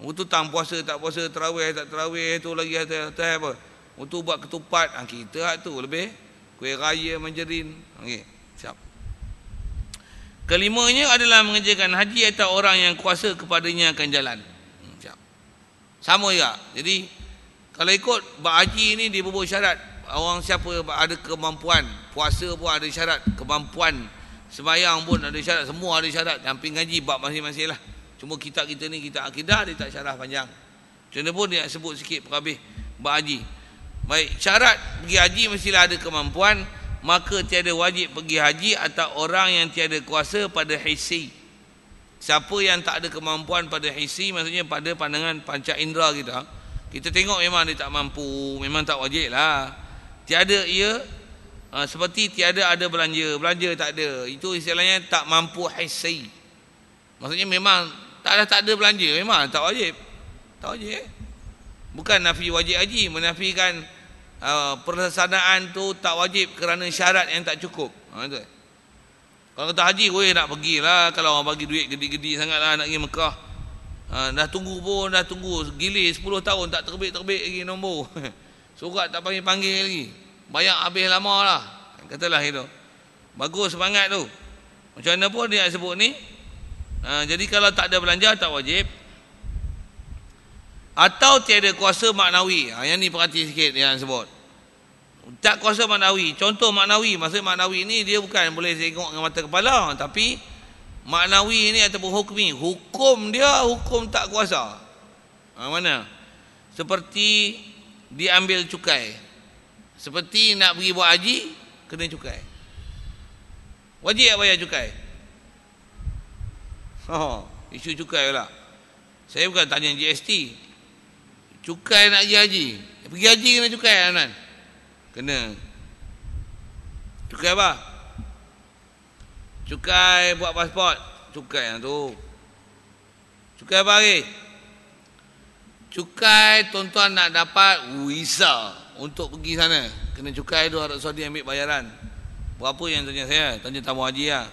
Untuk tang puasa tak puasa, tarawih tak tarawih, tu lagi atas apa. Untuk buat ketupat, kita tu lebih kuih raya menjerin. Okey, siap. Kelimanya adalah mengerjakan haji atau orang yang kuasa kepadanya akan jalan. Sama juga. Jadi kalau ikut bab haji ni dia berbuat syarat. Orang siapa ada kemampuan, puasa pun ada syarat, kemampuan sembahyang pun ada syarat, semua ada syarat. Camping haji bab masing-masing lah. Cuma kitab kita ni, kitab akidah, dia tak syarah panjang. Macam mana pun dia nak sebut sikit perhabis bab haji. Baik, syarat pergi haji mestilah ada kemampuan, maka tiada wajib pergi haji atau orang yang tiada kuasa pada hissi. Siapa yang tak ada kemampuan pada hissi, maksudnya pada pandangan panca indera kita tengok memang dia tak mampu, memang tak wajib lah. Tiada ia, seperti tiada ada belanja tak ada, itu istilahnya tak mampu hissi. Maksudnya memang tak ada belanja, memang tak wajib. Bukan nafi wajib haji, menafikan pelaksanaan tu tak wajib kerana syarat yang tak cukup. Betul. Kalau kata haji, nak pergilah. Kalau orang bagi duit gede-gede sangatlah nak pergi Mekah. Dah tunggu gilir 10 tahun tak terbit lagi nombor. Surat tak panggil lagi. Bayar habis lama lah. Katalah itu. Bagus semangat tu. Macam mana pun dia nak sebut ni. Jadi kalau tak ada belanja tak wajib. Atau tiada kuasa maknawi. Yang ni perhati sikit yang sebut. Tak kuasa maknawi. Contoh maknawi. Maksud maknawi ni dia bukan boleh tengok dengan mata kepala. Tapi maknawi ni ataupun hukmi. Hukum dia hukum tak kuasa. Mana? Seperti diambil cukai. Seperti nak pergi buat haji, kena cukai. Wajib tak bayar cukai? Isu cukai pula. Saya bukan tanya GST. Cukai nak pergi haji. Pergi haji kena cukai, Anan? Kena. Cukai apa? Cukai buat pasport. Cukai yang tu. Cukai apa lagi? Cukai tuan-tuan nak dapat visa untuk pergi sana. Kena cukai tu, Arab Saudi ambil bayaran. Berapa yang tanya saya? Tanya tamu haji lah.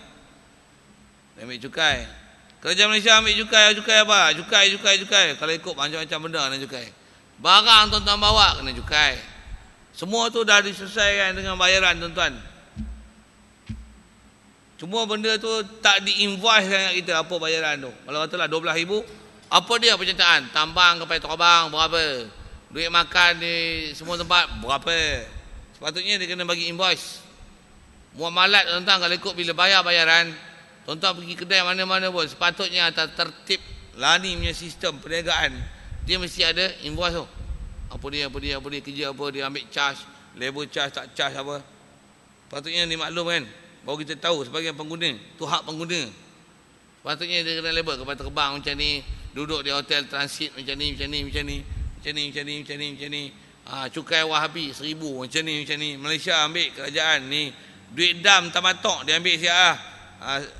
Dia ambil cukai. Kerajaan Malaysia ambil cukai. Cukai apa? Cukai. Kalau ikut macam-macam benda kena cukai. Barang tuan-tuan bawa kena cukai. Semua tu dah diselesaikan dengan bayaran tuan-tuan. Cuma benda tu tak di-invoice dengan kita apa bayaran tu. Kalau katalah 12,000, apa dia penyertaan? Tambang kapal terbang berapa? Duit makan di semua tempat berapa? Sepatutnya dia kena bagi invoice. Muamalat tuan-tuan kalau ikut bila bayar bayaran, tuan-tuan pergi kedai mana-mana pun sepatutnya atas tertib lani punya sistem perniagaan. Dia mesti ada invoice tu. Apa dia kerja apa, dia ambil charge, labor charge, tak charge apa. Patutnya dimaklum kan. Baru kita tahu sebagai pengguna, tu hak pengguna. Patutnya dia kena label kapal terbang macam ni, duduk di hotel transit macam ni. Cukai Wahabi 1,000 macam ni. Malaysia ambil kerajaan ni duit dam tamatok dia ambil siap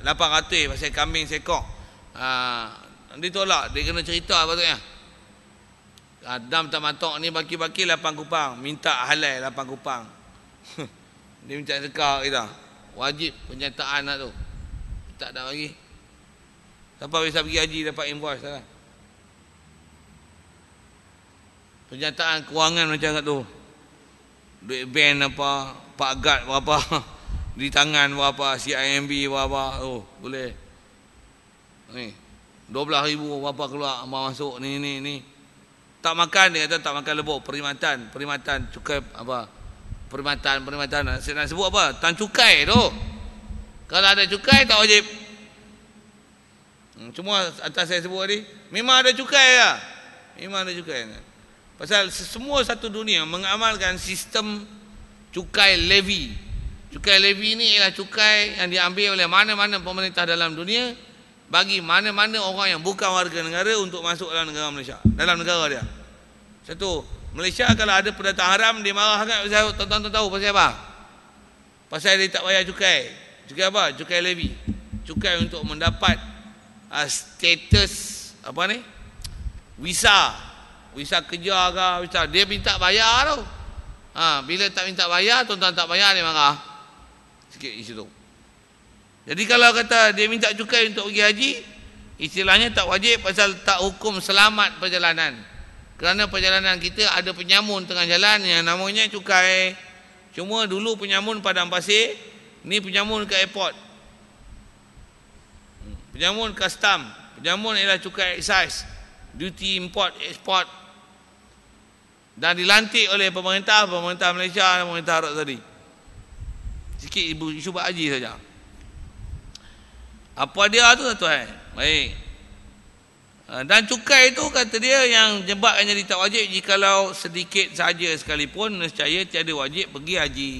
800 pasal kambing sekok. Dia tolak, dia kena cerita patutnya. Dam tamatok ni baki-baki 8 kupang, minta halal 8 kupang. Dia minta sedekah kita. Wajib penyertaan nak tu. Tak ada bagi. Siapa bisa pergi haji dapat invoice lah. Penyertaan kewangan macam kat tu. Duit band apa, Pak Gad berapa, di tangan berapa, CIMB berapa, boleh. Ni 12,000 berapa keluar masuk ni. Tak makan, dia kata tak makan lebok, perkhidmatan cukai apa? Perkhidmatan. Saya nak sebut apa? Tan cukai tu. Kalau ada cukai tak wajib. Cuma atas saya sebut tadi, memang ada cukai lah. Memang ada cukai. Pasal semua satu dunia mengamalkan sistem cukai levy. Cukai levy ni ialah cukai yang diambil oleh mana-mana pemerintah dalam dunia bagi mana-mana orang yang bukan warga negara untuk masuk dalam negara Malaysia, dalam negara dia. Satu, Malaysia kalau ada pendatang haram dia marah sangat. Tuan-tuan tahu pasal apa? Pasal dia tak bayar cukai. Cukai apa? Cukai levy. Cukai untuk mendapat status apa ni? Visa kerja ke, visa. Dia minta bayar tu. Bila tak minta bayar, tuan-tuan tak bayar dia marah. Sikit isu tu. Jadi kalau kata dia minta cukai untuk pergi haji, istilahnya tak wajib pasal tak hukum selamat perjalanan. Kerana perjalanan kita ada penyamun tengah jalan yang namanya cukai. Cuma dulu penyamun padang pasir, ni penyamun ke airport. Penyamun custom, penyamun ialah cukai excise, duty import, export. Dan dilantik oleh pemerintah Malaysia dan pemerintah Arab Saudi. Sikit isu buat haji saja. Apa dia tu tuan? Baik. Dan cukai itu kata dia yang menyebabkan jadi tak wajib jikalau sedikit saja sekalipun, nescaya tiada wajib pergi haji.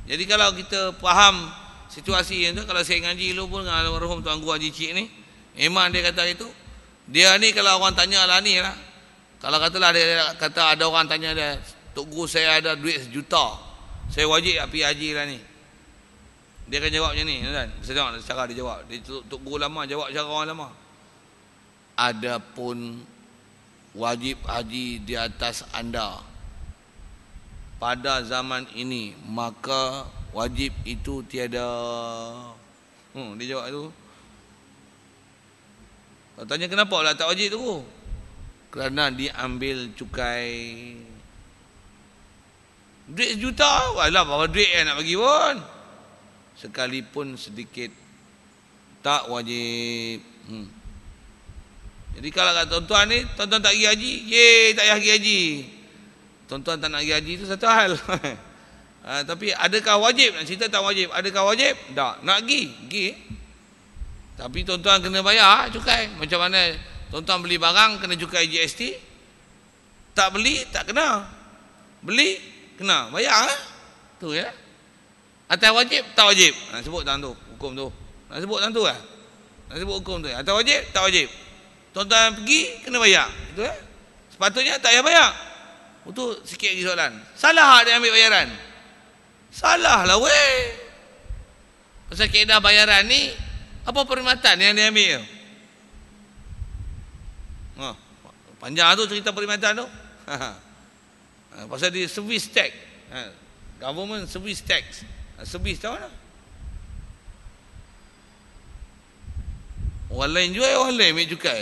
Jadi kalau kita faham situasi itu, kalau saya ngaji dulu pun dengan almarhum Tuan Guru Haji Cik ni, memang dia kata itu. Dia ni kalau orang tanya lah ni lah, kalau katalah dia kata ada orang tanya dia, Tok Guru saya ada duit 1 juta, saya wajib tak pergi haji lah ni. Dia akan jawab macam ni kan. Saya tengok cara dia jawab. Dia Tok Guru lama jawab cara orang lama. Adapun wajib haji di atas anda pada zaman ini, maka wajib itu tiada. Dia jawab itu. Tanya kenapa pula tak wajib tu? Kerana diambil cukai. Duit 1 juta, walah berapa duit yang nak bagi pun. Sekalipun sedikit tak wajib. Jadi kalau kat tuan-tuan ni, tuan-tuan tak pergi haji, tak payah pergi haji. Tuan-tuan tak nak pergi haji itu satu hal. Tapi adakah wajib? Nak cerita tak wajib. Adakah wajib? Tak. Nak pergi. Tapi tuan-tuan kena bayar cukai. Macam mana tuan-tuan beli barang kena cukai GST. Tak beli tak kena. Beli kena bayar. Tu ya. Atas wajib tak wajib. Nak sebut dalam tu hukum tu. Nak sebut dalam tu lah. Nak sebut hukum tu. Atas wajib tak wajib. Tuan-tuan pergi kena bayar. Itu ya. Sepatutnya tak payah bayar. Itu sikit lagi soalan. Salah dia ambil bayaran? Salah lah weh. Pasal kaedah bayaran ni, apa perkhidmatan yang dia ambil? Panjang tu cerita perkhidmatan tu. Pasal dia service tax. Government service tax. Service tahu tak? Orang lain jual, orang lain ambil cukai.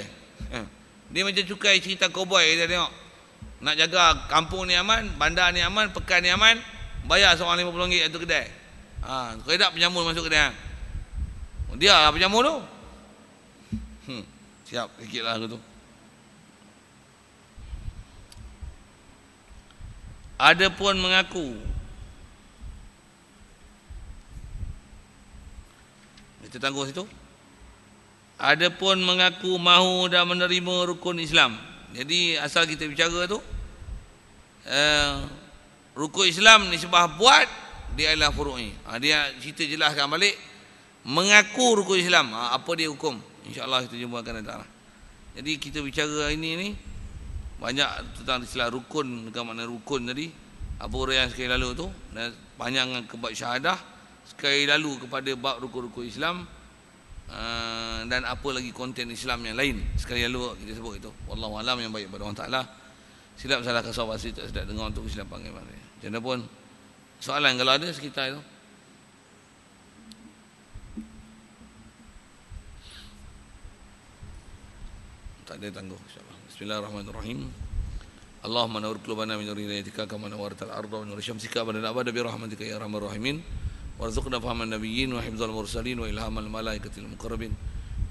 Dia macam cukai cerita cowboy kita tengok. Nak jaga kampung ni aman, bandar ni aman, pekan ni aman, bayar seorang RM50 satu kedai. Kau tak penyamun masuk kedai. Dia lah penyamun tu. Siap sikit lah aku tu. Ada pun mengaku. Kita tangguh situ. Ada pun mengaku mahu dan menerima rukun Islam. Jadi asal kita bicara tu, rukun Islam ni sebab buat, dia adalah furu'i. Dia cerita jelaskan balik. Mengaku rukun Islam, apa dia hukum? InsyaAllah kita jumpa akan datang. Jadi kita bicara ini ni banyak tentang istilah rukun, dekat makna rukun tadi. Apa uraian sekali lalu tu, dan panjang ke bab syahadah, sekali lalu kepada bab rukun-rukun Islam, dan apa lagi konten Islam yang lain. Sekali lalu kita sebut itu. Wallahu alam, yang baik pada Allah Taala. Silap salah kasar pasti tak sedap dengar untuk silap panggil mana. Macam pun soalan kalau ada sekitar itu. Tak ada tangguh insya-Allah. Bismillahirrahmanirrahim. Allahumma nawwir qulubana min nuri hidayatika kama nawwartal arda min nuri syamsika wa nabada bi rahmatika ya arhamar rahimin. Warzuqna fahaman nabiyyin wa hifdzal mursalin wa ilhamal malaikatil muqarrabin.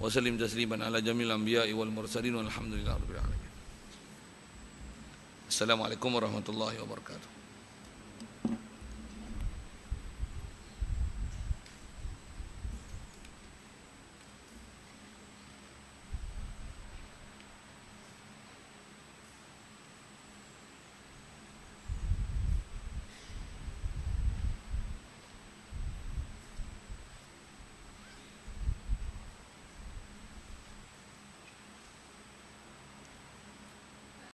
Wa sallim tasliman ala jamil anbiya'i wal mursalin walhamdulillahi rabbil alamin. Assalamualaikum warahmatullahi wabarakatuh.